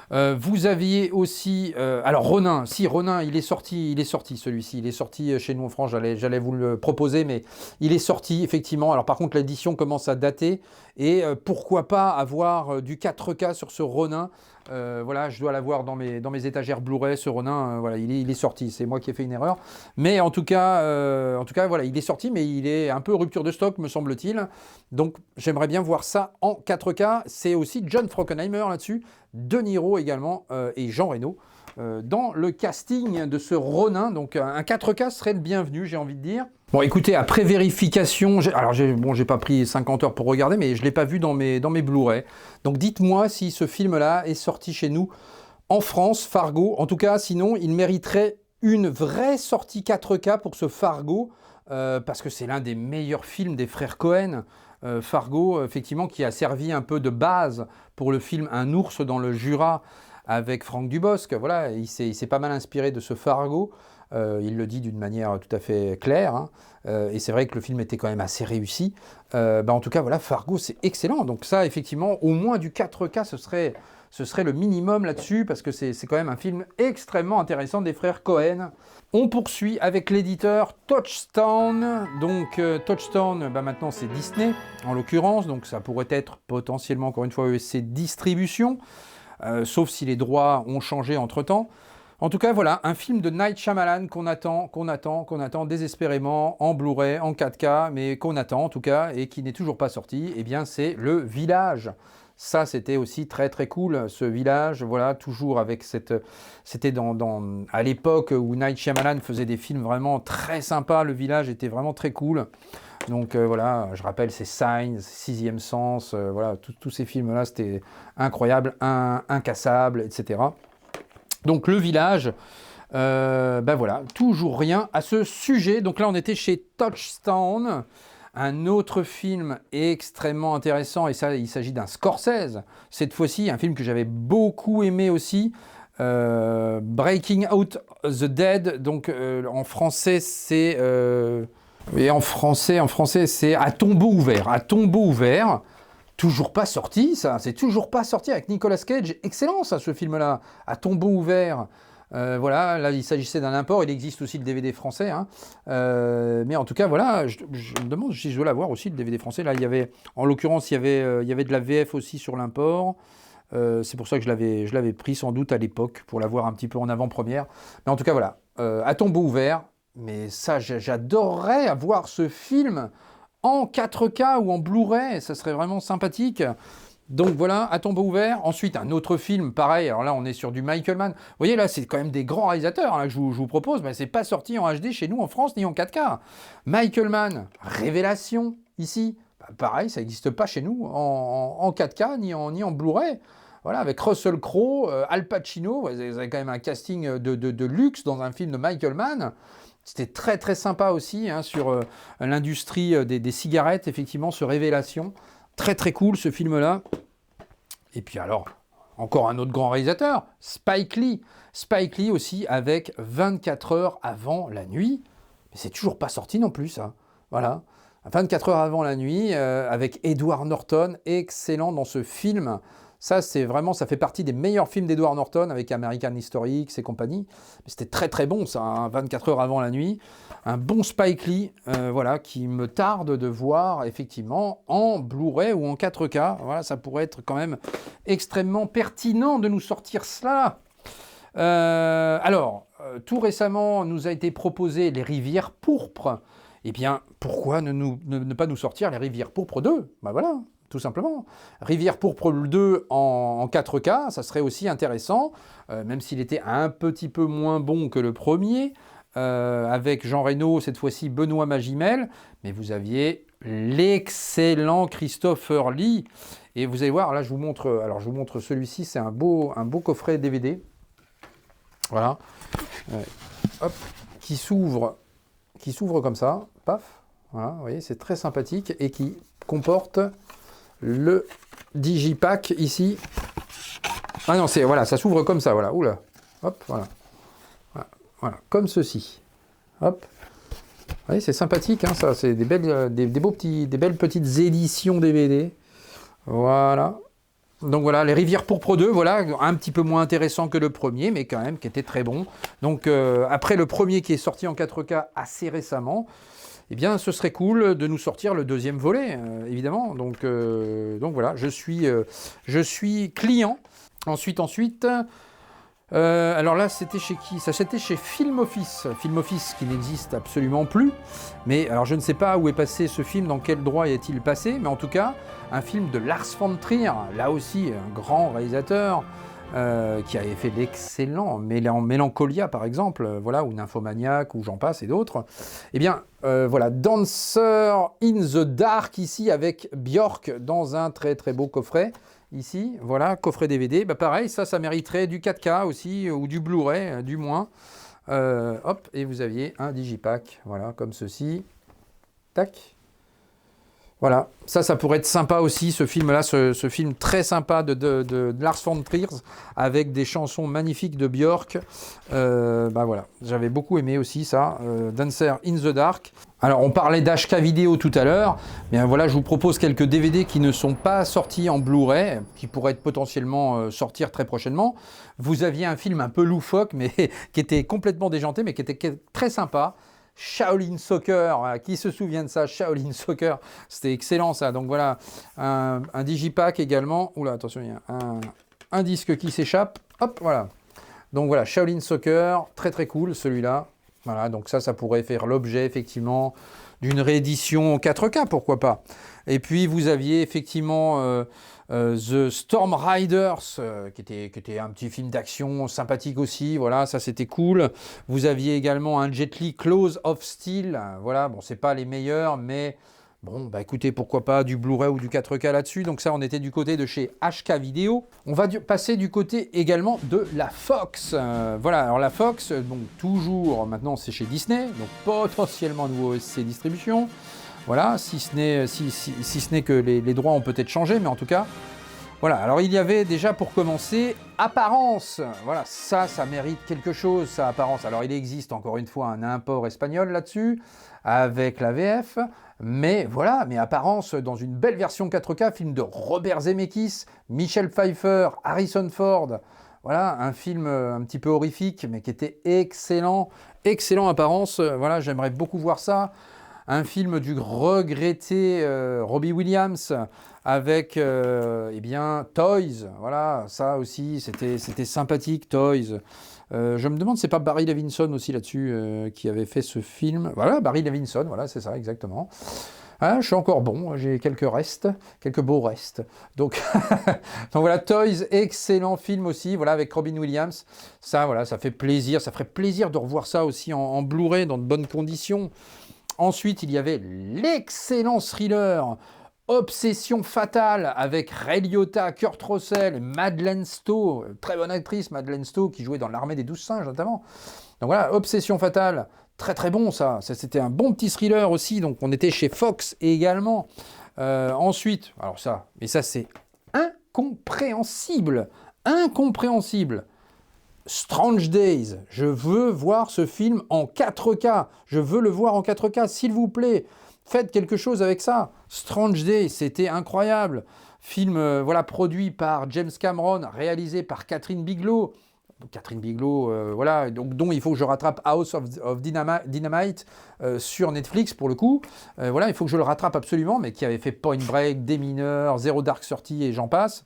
Vous aviez aussi... alors Ronin, Ronin, il est sorti celui-ci, il est sorti chez nous en France, j'allais vous le proposer, mais il est sorti effectivement. Alors par contre l'édition commence à dater, et pourquoi pas avoir du 4K sur ce Ronin. Voilà, je dois l'avoir dans mes étagères Blu-ray, ce Ronin, voilà, il est sorti, c'est moi qui ai fait une erreur. Mais en tout cas, voilà, il est sorti, mais il est un peu rupture de stock, me semble-t-il. Donc j'aimerais bien voir ça en 4K. C'est aussi John Frankenheimer là-dessus, De Niro également, et Jean Reno. dans le casting de ce Ronin. Donc un 4K serait le bienvenu, j'ai envie de dire. Bon, écoutez, après vérification, j'ai pas pris 50 heures pour regarder, mais je l'ai pas vu dans mes Blu-ray. Donc dites-moi si ce film-là est sorti chez nous en France, Fargo. En tout cas, sinon, il mériterait une vraie sortie 4K pour ce Fargo, parce que c'est l'un des meilleurs films des frères Cohen. Fargo, effectivement, qui a servi un peu de base pour le film Un ours dans le Jura avec Franck Dubosc. Voilà, il s'est pas mal inspiré de ce Fargo. Il le dit d'une manière tout à fait claire, hein. Et c'est vrai que le film était quand même assez réussi. En tout cas, voilà, Fargo, c'est excellent. Donc ça, effectivement, au moins du 4K, ce serait le minimum là-dessus, parce que c'est quand même un film extrêmement intéressant des frères Cohen. On poursuit avec l'éditeur Touchstone. Donc Touchstone, maintenant c'est Disney, en l'occurrence. Donc ça pourrait être potentiellement, encore une fois, ESC Distribution, sauf si les droits ont changé entre-temps. En tout cas, voilà, un film de Night Shyamalan qu'on attend désespérément en Blu-ray, en 4K, mais qu'on attend en tout cas, et qui n'est toujours pas sorti, eh bien c'est Le Village. Ça, c'était aussi très très cool, ce Village, voilà, toujours avec cette... C'était à l'époque où Night Shyamalan faisait des films vraiment très sympas, Le Village était vraiment très cool. Donc voilà, je rappelle, c'est Signs, Sixième Sens, voilà, tous ces films-là, c'était incroyable, incassable, etc. Donc Le Village, voilà, toujours rien à ce sujet. Donc là, on était chez Touchstone, un autre film extrêmement intéressant, et ça, il s'agit d'un Scorsese. Cette fois-ci, un film que j'avais beaucoup aimé aussi, Breaking Out the Dead. Donc en français, c'est... en français, c'est À tombeau ouvert. À tombeau ouvert. Toujours pas sorti, ça, c'est toujours pas sorti avec Nicolas Cage. Excellent, ça, ce film-là, À tombeau ouvert. Voilà, là, il s'agissait d'un import. Il existe aussi le DVD français. Hein. Mais en tout cas, voilà, je me demande si je dois l'avoir aussi, le DVD français. Là, il y avait, en l'occurrence, il y avait de la VF aussi sur l'import. C'est pour ça que je l'avais pris sans doute à l'époque, pour l'avoir un petit peu en avant-première. Mais en tout cas, voilà, À tombeau ouvert. Mais ça, j'adorerais avoir ce film en 4K ou en Blu-ray, ça serait vraiment sympathique. Donc voilà, À tombeau ouvert. Ensuite, un autre film, pareil, alors là, on est sur du Michael Mann. Vous voyez, là, c'est quand même des grands réalisateurs hein, que je vous propose, mais c'est pas sorti en HD chez nous en France, ni en 4K. Michael Mann, Révélation, ici. Pareil, ça n'existe pas chez nous en 4K, ni en Blu-ray. Voilà, avec Russell Crowe, Al Pacino, vous avez quand même un casting de luxe dans un film de Michael Mann. C'était très très sympa aussi hein, sur l'industrie des cigarettes, effectivement, ce Révélation. Très très cool ce film-là. Et puis alors, encore un autre grand réalisateur, Spike Lee. Spike Lee aussi avec 24 heures avant la nuit. Mais c'est toujours pas sorti non plus, ça. Voilà. 24 heures avant la nuit, avec Edward Norton, excellent dans ce film. Ça, c'est vraiment, ça fait partie des meilleurs films d'Edward Norton avec American History X et compagnie. C'était très très bon ça, hein, 24 heures avant la nuit. Un bon Spike Lee, voilà, qui me tarde de voir effectivement en Blu-ray ou en 4K. Voilà, ça pourrait être quand même extrêmement pertinent de nous sortir cela. Tout récemment, nous a été proposé Les Rivières Pourpres. Eh bien, pourquoi ne pas nous sortir Les Rivières Pourpres 2 ? Ben voilà, tout simplement. Rivière Pourpre 2 en 4K, ça serait aussi intéressant, même s'il était un petit peu moins bon que le premier, avec Jean Reno, cette fois-ci Benoît Magimel, mais vous aviez l'excellent Christopher Lee, et vous allez voir, là je vous montre celui-ci, c'est un beau coffret DVD, voilà, hop, qui s'ouvre comme ça, paf, voilà, vous voyez, c'est très sympathique, et qui comporte le Digipack ici. Ah non, voilà, ça s'ouvre comme ça, voilà, oula, hop, voilà, comme ceci, hop. Vous voyez, c'est sympathique, hein, ça, c'est des belles petites éditions DVD, voilà. Donc voilà, Les Rivières Pourpres 2, voilà, un petit peu moins intéressant que le premier, mais quand même qui était très bon. Donc après le premier qui est sorti en 4K assez récemment, eh bien ce serait cool de nous sortir le deuxième volet, évidemment. Donc voilà, je suis client. Ensuite, alors là, c'était chez qui ? Ça, c'était chez Film Office. Film Office qui n'existe absolument plus. Mais alors, je ne sais pas où est passé ce film, dans quel droit est-il passé, mais en tout cas, un film de Lars von Trier, là aussi, un grand réalisateur, qui avait fait l'excellent Mélancolia par exemple, voilà, ou Nymphomaniac, ou j'en passe et d'autres. Eh bien, voilà, Dancer in the Dark ici avec Björk dans un très très beau coffret. Ici, voilà, coffret DVD. Bah pareil, ça mériterait du 4K aussi, ou du Blu-ray, du moins. Hop, et vous aviez un digipack, voilà, comme ceci. Tac. Voilà, ça pourrait être sympa aussi, ce film-là, ce film très sympa de Lars von Trier, avec des chansons magnifiques de Björk. Bah voilà, j'avais beaucoup aimé aussi ça, Dancer in the Dark. Alors, on parlait d'HK vidéo tout à l'heure, mais voilà, je vous propose quelques DVD qui ne sont pas sortis en Blu-ray, qui pourraient potentiellement sortir très prochainement. Vous aviez un film un peu loufoque, mais qui était complètement déjanté, mais qui était très sympa. Shaolin Soccer, voilà. Qui se souvient de ça? Shaolin Soccer, c'était excellent ça. Donc voilà, un digipack également. Oula, attention, il y a un disque qui s'échappe. Hop, voilà. Donc voilà, Shaolin Soccer, très très cool celui-là. Voilà, donc ça pourrait faire l'objet effectivement d'une réédition 4K, pourquoi pas. Et puis vous aviez effectivement The Storm Riders, qui était un petit film d'action sympathique aussi, voilà, ça c'était cool. Vous aviez également un Jet Li Claws of Steel, voilà, bon c'est pas les meilleurs, mais bon, bah écoutez, pourquoi pas du Blu-ray ou du 4K là-dessus. Donc ça, on était du côté de chez HK Vidéo. On va passer du côté également de la Fox. Voilà, alors la Fox, donc toujours, maintenant c'est chez Disney, donc potentiellement nouveau OSC distribution. Voilà, si ce n'est que les droits ont peut-être changé, mais en tout cas, voilà. Alors il y avait déjà pour commencer Apparence. Voilà, ça mérite quelque chose, ça, Apparence. Alors il existe encore une fois un import espagnol là-dessus, avec la VF, mais voilà, mais Apparence dans une belle version 4K, film de Robert Zemeckis, Michel Pfeiffer, Harrison Ford. Voilà, un film un petit peu horrifique, mais qui était excellent, excellent Apparence. Voilà, j'aimerais beaucoup voir ça. Un film du regretté Robbie Williams avec eh bien Toys, voilà, ça aussi c'était sympathique, Toys. Je me demande, c'est pas Barry Levinson aussi là-dessus qui avait fait ce film. Voilà, Barry Levinson, voilà, c'est ça exactement. Ah, je suis encore bon, j'ai quelques restes, quelques beaux restes. Donc, donc voilà, Toys, excellent film aussi, voilà, avec Robin Williams. Ça, voilà, ça fait plaisir, ça ferait plaisir de revoir ça aussi en Blu-ray dans de bonnes conditions. Ensuite, il y avait l'excellent thriller Obsession fatale avec Ray Liotta, Kurt Russell, Madeleine Stowe, très bonne actrice Madeleine Stowe qui jouait dans l'Armée des 12 singes notamment. Donc voilà, Obsession fatale, très très bon ça. C'était un bon petit thriller aussi, donc on était chez Fox également. Ensuite, alors ça, mais ça c'est incompréhensible, incompréhensible. Strange Days, je veux voir ce film en 4K, je veux le voir en 4K, s'il vous plaît, faites quelque chose avec ça. Strange Days, c'était incroyable. Film voilà, produit par James Cameron, réalisé par Catherine Bigelow. Catherine Bigelow, voilà, donc, dont il faut que je rattrape House of Dynamite sur Netflix pour le coup. Voilà, il faut que je le rattrape absolument, mais qui avait fait Point Break, Des Mineurs, Zero Dark Thirty et j'en passe.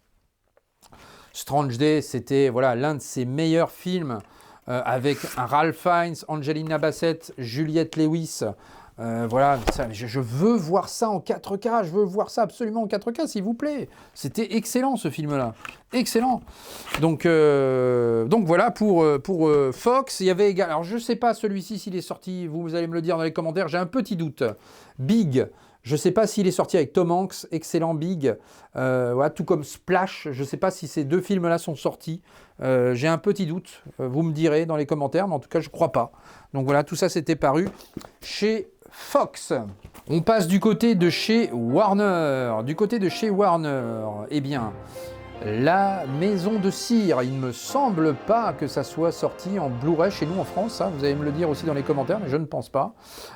Strange Day, c'était voilà, l'un de ses meilleurs films avec un Ralph Fiennes, Angelina Bassett, Juliette Lewis. Voilà, ça, je veux voir ça en 4K, je veux voir ça absolument en 4K, s'il vous plaît. C'était excellent ce film-là, excellent. Donc voilà pour Fox. Il y avait également, alors je ne sais pas celui-ci s'il est sorti, vous allez me le dire dans les commentaires, j'ai un petit doute. Big. Je ne sais pas s'il est sorti avec Tom Hanks, excellent Big, voilà, tout comme Splash. Je ne sais pas si ces deux films-là sont sortis. J'ai un petit doute, vous me direz dans les commentaires, mais en tout cas, je ne crois pas. Donc voilà, tout ça, c'était paru chez Fox. On passe du côté de chez Warner. Du côté de chez Warner, eh bien, La Maison de Cire, il ne me semble pas que ça soit sorti en Blu-ray chez nous en France, hein, vous allez me le dire aussi dans les commentaires, mais je ne pense pas,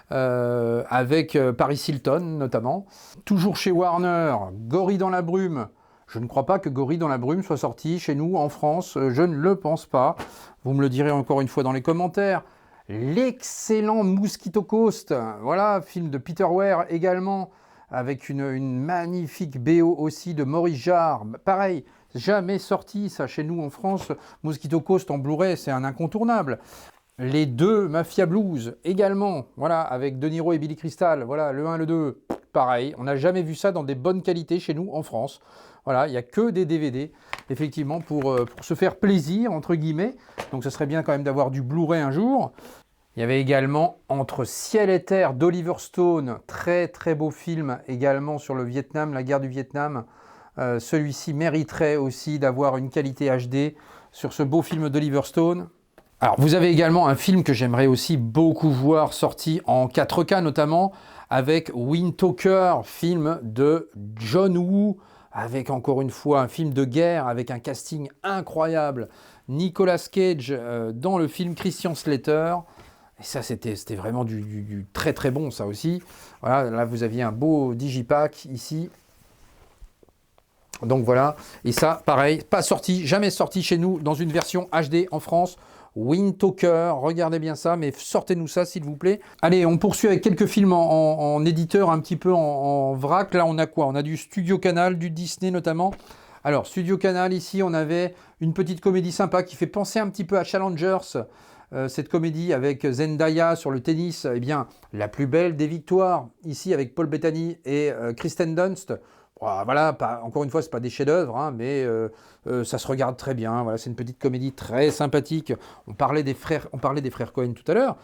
avec Paris Hilton notamment. Toujours chez Warner, Gorille dans la brume, je ne crois pas que Gorille dans la brume soit sorti chez nous en France, je ne le pense pas, vous me le direz encore une fois dans les commentaires. L'excellent Mosquito Coast, voilà, film de Peter Weir également, avec une magnifique BO aussi de Maurice Jarre. Pareil, jamais sorti ça chez nous en France. Mosquito Coast en Blu-ray, c'est un incontournable. Les deux Mafia Blues également, voilà, avec De Niro et Billy Crystal, voilà, le 1 et le 2. pareil, on n'a jamais vu ça dans des bonnes qualités chez nous en France. Voilà, il n'y a que des DVD, effectivement, pour se faire plaisir, entre guillemets. Donc ce serait bien quand même d'avoir du Blu-ray un jour. Il y avait également Entre ciel et terre d'Oliver Stone, très très beau film également sur le Vietnam, la guerre du Vietnam. Celui-ci mériterait aussi d'avoir une qualité HD sur ce beau film d'Oliver Stone. Alors vous avez également un film que j'aimerais aussi beaucoup voir sorti en 4K notamment, avec Wind Talker, film de John Woo, avec encore une fois un film de guerre, avec un casting incroyable. Nicolas Cage dans le film, Christian Slater. Et ça, c'était vraiment du très très bon, ça aussi. Voilà, là, vous aviez un beau digipack ici. Donc voilà, et ça, pareil, pas sorti, jamais sorti chez nous dans une version HD en France. Wind Talker, regardez bien ça, mais sortez-nous ça s'il vous plaît. Allez, on poursuit avec quelques films en éditeur, un petit peu en vrac. Là, on a quoi? On a du Studio Canal, du Disney notamment. Alors, Studio Canal, ici, on avait une petite comédie sympa qui fait penser un petit peu à Challengers. Cette comédie avec Zendaya sur le tennis, eh bien, la plus belle des victoires, ici avec Paul Bettany et Kristen Dunst. Voilà, encore une fois, ce n'est pas des chefs-d'œuvre, hein, mais ça se regarde très bien. Voilà, c'est une petite comédie très sympathique. On parlait des frères Cohen tout à l'heure.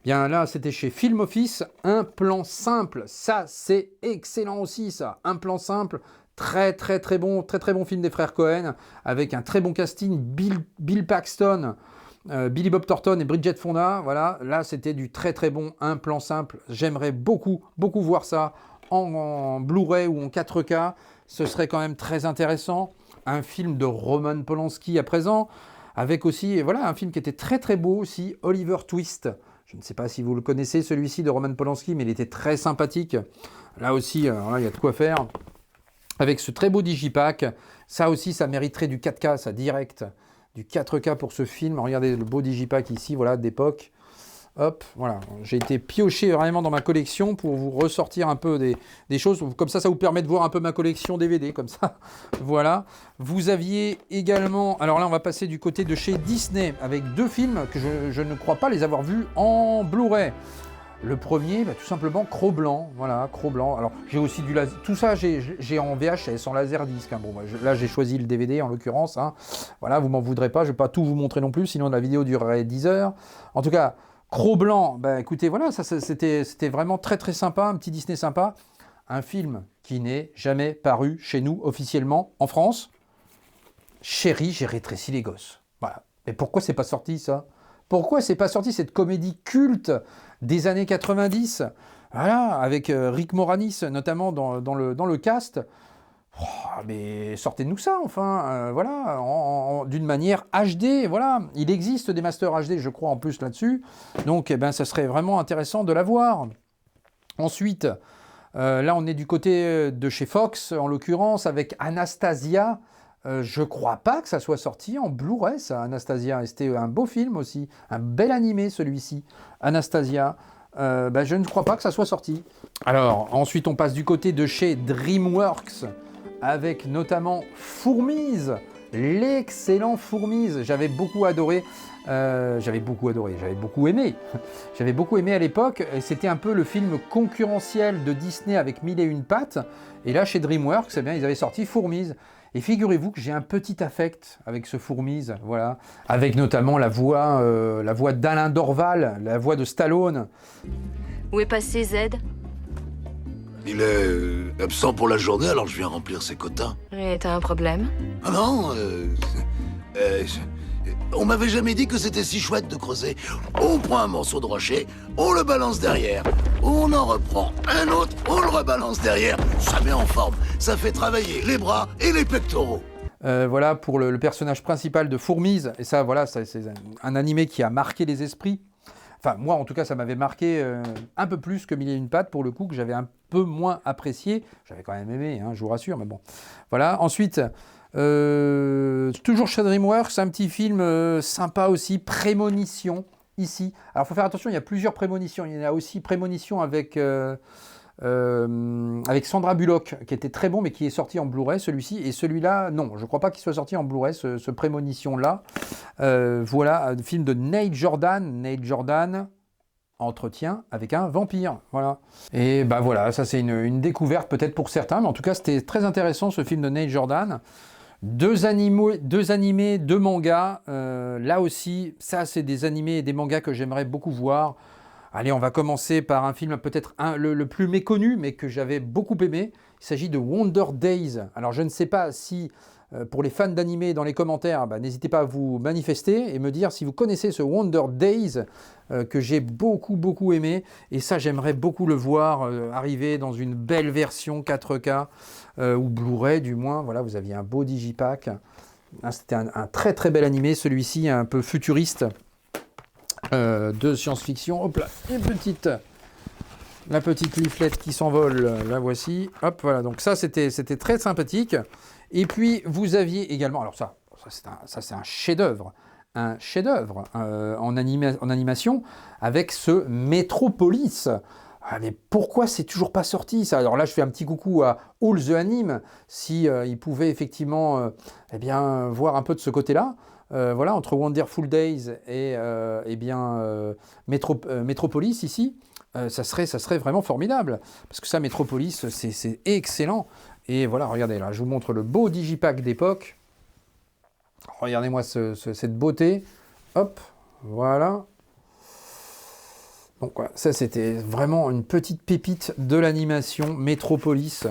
Bien là, c'était chez Film Office, Un plan simple. Ça, c'est excellent aussi, ça. Un plan simple. Très très bon film des frères Cohen, avec un très bon casting, Bill Paxton, Billy Bob Thornton et Bridget Fonda. Voilà, là c'était du très très bon, un plan simple. J'aimerais beaucoup voir ça en Blu-ray ou en 4K. Ce serait quand même très intéressant. Un film de Roman Polanski à présent, avec aussi, voilà, un film qui était très très beau aussi, Oliver Twist. Je ne sais pas si vous le connaissez celui-ci de Roman Polanski, mais il était très sympathique. Là aussi, là, il y a de quoi faire. Avec ce très beau digipack, ça aussi, ça mériterait du 4K, ça, direct. Du 4K pour ce film. Regardez le beau digipack ici, voilà, d'époque. Hop, voilà. J'ai été pioché vraiment dans ma collection pour vous ressortir un peu des choses. Comme ça vous permet de voir un peu ma collection DVD, comme ça. Voilà. Vous aviez également... Alors là, on va passer du côté de chez Disney, avec deux films que je ne crois pas les avoir vus en Blu-ray. Le premier, tout simplement, Cro-Blanc. Voilà, Cro-Blanc. Alors, j'ai aussi du laser. Tout ça, j'ai en VHS, en laserdisc. Hein. Bon, là, j'ai choisi le DVD, en l'occurrence. Hein. Voilà, vous m'en voudrez pas. Je ne vais pas tout vous montrer non plus, sinon la vidéo durerait 10 heures. En tout cas, Cro-Blanc, écoutez, voilà, ça, c'était vraiment très, très sympa. Un petit Disney sympa. Un film qui n'est jamais paru chez nous, officiellement, en France. Chérie, j'ai rétréci les gosses. Voilà. Mais pourquoi c'est pas sorti, ça? Pourquoi c'est pas sorti, cette comédie culte des années 90, voilà, avec Rick Moranis notamment dans le cast. Oh, mais sortez-nous ça, enfin, voilà, d'une manière HD, voilà. Il existe des masters HD, je crois, en plus là-dessus. Donc, ça serait vraiment intéressant de la voir. Ensuite, là, on est du côté de chez Fox, en l'occurrence, avec Anastasia. Je crois pas que ça soit sorti en Blu-ray, ça, Anastasia. Et c'était un beau film aussi, un bel animé celui-ci, Anastasia. Je ne crois pas que ça soit sorti. Alors, ensuite, on passe du côté de chez DreamWorks, avec notamment Fourmise, l'excellent Fourmise. J'avais beaucoup adoré, j'avais beaucoup aimé. J'avais beaucoup aimé à l'époque. C'était un peu le film concurrentiel de Disney avec Mille et une pattes. Et là, chez DreamWorks, eh bien, ils avaient sorti Fourmise. Et figurez-vous que j'ai un petit affect avec ce Fourmise, voilà, avec notamment la voix d'Alain Dorval, la voix de Stallone. Où est passé Z? Il est absent pour la journée, alors je viens remplir ses quotas. Et t'as un problème? Ah non, on m'avait jamais dit que c'était si chouette de creuser. On prend un morceau de rocher, on le balance derrière. On en reprend un autre, on le rebalance derrière. Ça met en forme, ça fait travailler les bras et les pectoraux. Voilà pour le personnage principal de Fourmise. Et ça, voilà, c'est un animé qui a marqué les esprits. Enfin, moi, en tout cas, ça m'avait marqué un peu plus que Mille et une pattes, pour le coup, que j'avais un peu moins apprécié. J'avais quand même aimé, hein, je vous rassure, mais bon. Voilà. Ensuite, toujours chez DreamWorks, un petit film sympa aussi, Prémonition, ici. Alors, il faut faire attention, il y a plusieurs prémonitions. Il y en a aussi Prémonition avec Sandra Bullock, qui était très bon, mais qui est sorti en Blu-ray, celui-ci. Et celui-là, non, je ne crois pas qu'il soit sorti en Blu-ray, ce Prémonition-là. Voilà, un film de Nate Jordan. Nate Jordan, Entretien avec un vampire, voilà. Et bah voilà, ça c'est une découverte peut-être pour certains, mais en tout cas c'était très intéressant ce film de Neil Jordan. Deux animés, deux mangas, là aussi, ça c'est des animés et des mangas que j'aimerais beaucoup voir. Allez, on va commencer par un film peut-être le plus méconnu, mais que j'avais beaucoup aimé. Il s'agit de Wonder Days. Alors je ne sais pas si, pour les fans d'animé dans les commentaires, bah, n'hésitez pas à vous manifester et me dire si vous connaissez ce Wonder Days que j'ai beaucoup aimé. Et ça, j'aimerais beaucoup le voir arriver dans une belle version 4K ou Blu-ray du moins. Voilà, vous aviez un beau digipack. Ah, c'était un très bel animé, celui-ci un peu futuriste. De science-fiction. Hop là, la petite leaflette qui s'envole, la voici. Hop, voilà, donc ça c'était très sympathique. Et puis vous aviez également, alors ça c'est un chef-d'œuvre, en animation avec ce Metropolis. Ah, mais pourquoi c'est toujours pas sorti ça? Alors là, je fais un petit coucou à All the Anime, si il pouvait effectivement eh bien, voir un peu de ce côté-là. Voilà, entre Wonderful Days et Metropolis ici, ça serait vraiment formidable. Parce que ça, Metropolis, c'est excellent. Et voilà, regardez, là, je vous montre le beau digipack d'époque. Regardez-moi cette beauté. Hop, voilà. Donc voilà, ça c'était vraiment une petite pépite de l'animation Metropolis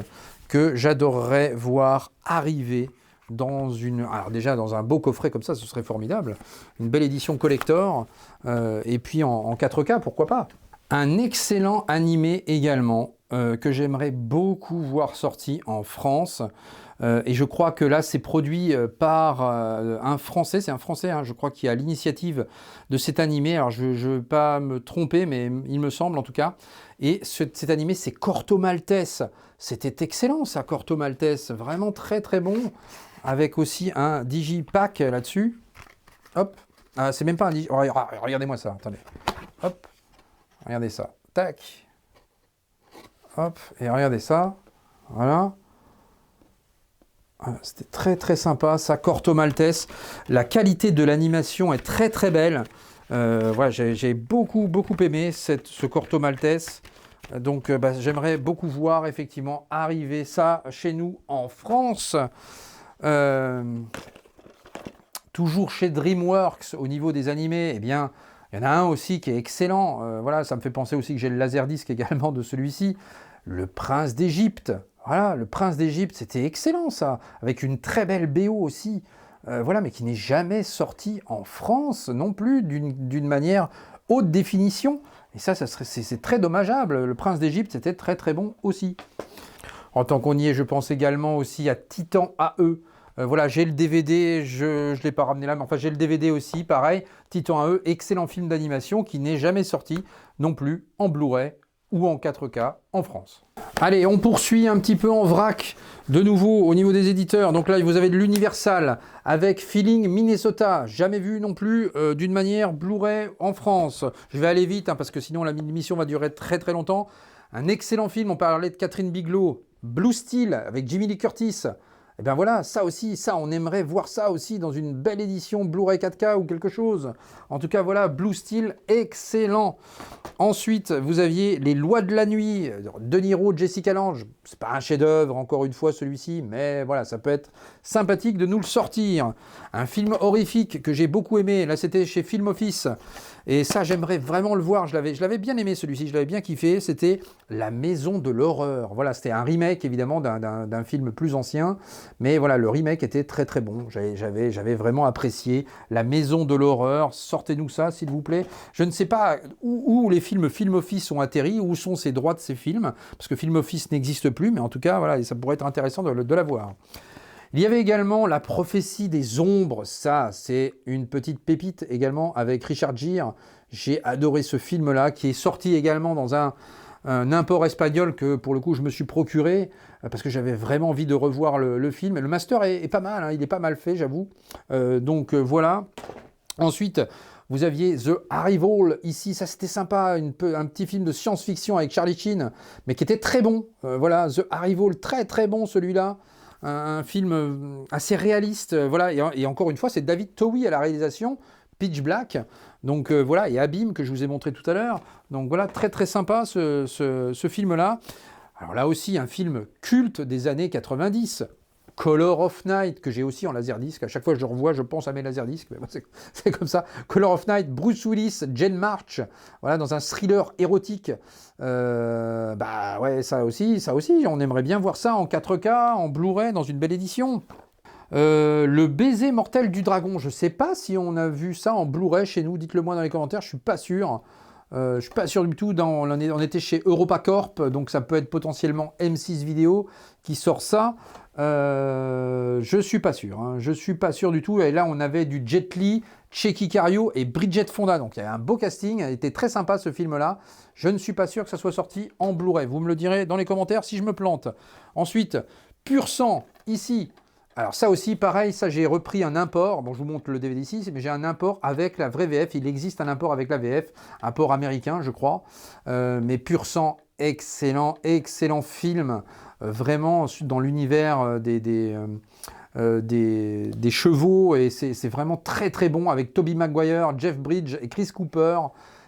que j'adorerais voir arriver alors déjà dans un beau coffret comme ça, ce serait formidable. Une belle édition collector, et puis en 4K, pourquoi pas. Un excellent animé également, que j'aimerais beaucoup voir sorti en France. Et je crois que là, c'est produit par un Français, c'est un Français, hein, je crois, qui a l'initiative de cet animé. Alors, je ne veux pas me tromper, mais il me semble en tout cas. Et cet animé, c'est Corto Maltese. C'était excellent, ça, Corto Maltese. Vraiment très bon. Avec aussi un digipack là-dessus. Hop. Ah, c'est même pas un digi... Oh, regardez-moi ça, attendez. Hop. Regardez ça. Tac. Hop. Et regardez ça. Voilà. C'était très sympa, ça, Corto Maltese. La qualité de l'animation est très belle. Voilà, j'ai beaucoup aimé ce Corto Maltese. Donc bah, j'aimerais beaucoup voir effectivement arriver ça chez nous en France. Toujours chez DreamWorks au niveau des animés, eh bien, il y en a un aussi qui est excellent. Voilà, ça me fait penser aussi que j'ai le laserdisc également de celui-ci. Le Prince d'Égypte. Voilà, le Prince d'Égypte, c'était excellent ça, avec une très belle BO aussi. Voilà, mais qui n'est jamais sorti en France non plus d'une manière haute définition. Et ça c'est très dommageable. Le Prince d'Égypte, c'était très bon aussi. En tant qu'on y est, je pense également aussi à Titan AE. Voilà, j'ai le DVD, je ne l'ai pas ramené là, mais enfin j'ai le DVD aussi, pareil. Titan AE, excellent film d'animation qui n'est jamais sorti non plus en Blu-ray ou en 4K en France. Allez, on poursuit un petit peu en vrac, de nouveau au niveau des éditeurs. Donc là, vous avez de l'Universal avec Feeling Minnesota, jamais vu non plus d'une manière Blu-ray en France. Je vais aller vite, hein, parce que sinon l'émission va durer très longtemps. Un excellent film, on parlait de Catherine Bigelow, Blue Steel avec Jamie Lee Curtis. Et bien voilà, ça aussi, on aimerait voir ça aussi dans une belle édition Blu-ray 4K ou quelque chose. En tout cas, voilà, Blue Steel, excellent. Ensuite, vous aviez Les Lois de la Nuit, De Niro, Jessica Lange. C'est pas un chef-d'œuvre, encore une fois, celui-ci, mais voilà, ça peut être sympathique de nous le sortir. Un film horrifique que j'ai beaucoup aimé, là c'était chez Film Office. Et ça, j'aimerais vraiment le voir. Je l'avais bien aimé celui-ci, je l'avais bien kiffé. C'était La Maison de l'Horreur. Voilà, c'était un remake évidemment d'un film plus ancien. Mais voilà, le remake était très bon. J'avais vraiment apprécié La Maison de l'Horreur. Sortez-nous ça, s'il vous plaît. Je ne sais pas où les films Film Office ont atterri, où sont ces droits de ces films. Parce que Film Office n'existe plus, mais en tout cas, voilà, ça pourrait être intéressant de la voir. Il y avait également La Prophétie des Ombres, ça c'est une petite pépite également avec Richard Gere. J'ai adoré ce film-là qui est sorti également dans un import espagnol que pour le coup je me suis procuré parce que j'avais vraiment envie de revoir le film. Le master est pas mal, hein, il est pas mal fait j'avoue. Voilà. Ensuite, vous aviez The Arrival ici, ça c'était sympa, un petit film de science-fiction avec Charlie Sheen, mais qui était très bon. Voilà, The Arrival, très bon celui-là. Un film assez réaliste, voilà, et encore une fois, c'est David Towie à la réalisation, Pitch Black, Donc voilà, et Abîme que je vous ai montré tout à l'heure. Donc voilà, très très sympa ce film-là. Alors là aussi, un film culte des années 90. Color of Night, que j'ai aussi en laserdisc. À chaque fois que je le revois, je pense à mes laserdiscs. C'est comme ça. Color of Night, Bruce Willis, Jane March, voilà, dans un thriller érotique. Bah ouais, ça aussi, on aimerait bien voir ça en 4K, en Blu-ray, dans une belle édition. Le baiser mortel du dragon, je sais pas si on a vu ça en Blu-ray chez nous, dites-le moi dans les commentaires, je suis pas sûr. Je suis pas sûr du tout, on était chez EuropaCorp, donc ça peut être potentiellement M6 Vidéo qui sort ça. Je suis pas sûr, hein. Je suis pas sûr du tout. Et là, on avait du Jet Li, Checky Cario et Bridget Fonda. Donc il y avait un beau casting, il était très sympa ce film-là. Je ne suis pas sûr que ça soit sorti en Blu-ray. Vous me le direz dans les commentaires si je me plante. Ensuite, Pur Sang, ici. Alors ça aussi, pareil, ça j'ai repris un import. Bon, je vous montre le DVD ici, mais j'ai un import avec la vraie VF. Il existe un import avec la VF, un port américain, je crois. Mais Pur Sang, excellent, excellent film. Vraiment dans l'univers des chevaux. Et c'est vraiment très très bon avec Tobey Maguire, Jeff Bridges et Chris Cooper.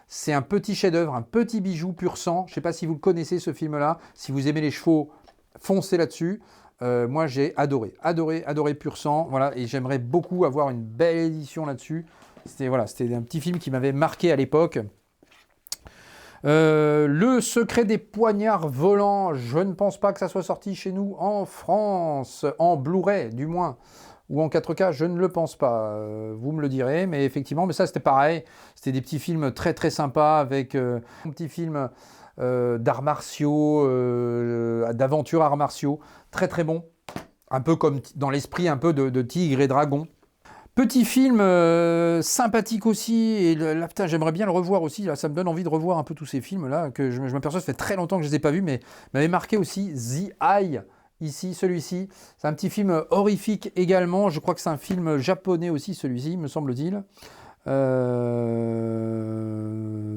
C'est un petit chef-d'œuvre, un petit bijou Pur Sang. Je ne sais pas si vous le connaissez ce film-là. Si vous aimez les chevaux, foncez là-dessus. Moi j'ai adoré Pur Sang, voilà, et j'aimerais beaucoup avoir une belle édition là-dessus. C'était un petit film qui m'avait marqué à l'époque. Le secret des poignards volants, je ne pense pas que ça soit sorti chez nous en France, en Blu-ray du moins, ou en 4K, je ne le pense pas, vous me le direz, mais effectivement, mais ça c'était pareil, c'était des petits films très très sympas avec un petit film d'arts martiaux, d'aventure arts martiaux, très très bon, un peu comme dans l'esprit un peu de Tigre et Dragon. Petit film sympathique aussi, et là putain, j'aimerais bien le revoir aussi, là, ça me donne envie de revoir un peu tous ces films là, que je m'aperçois, ça fait très longtemps que je ne les ai pas vus, mais m'avait marqué aussi The Eye, ici, celui-ci, c'est un petit film horrifique également, je crois que c'est un film japonais aussi celui-ci, me semble-t-il.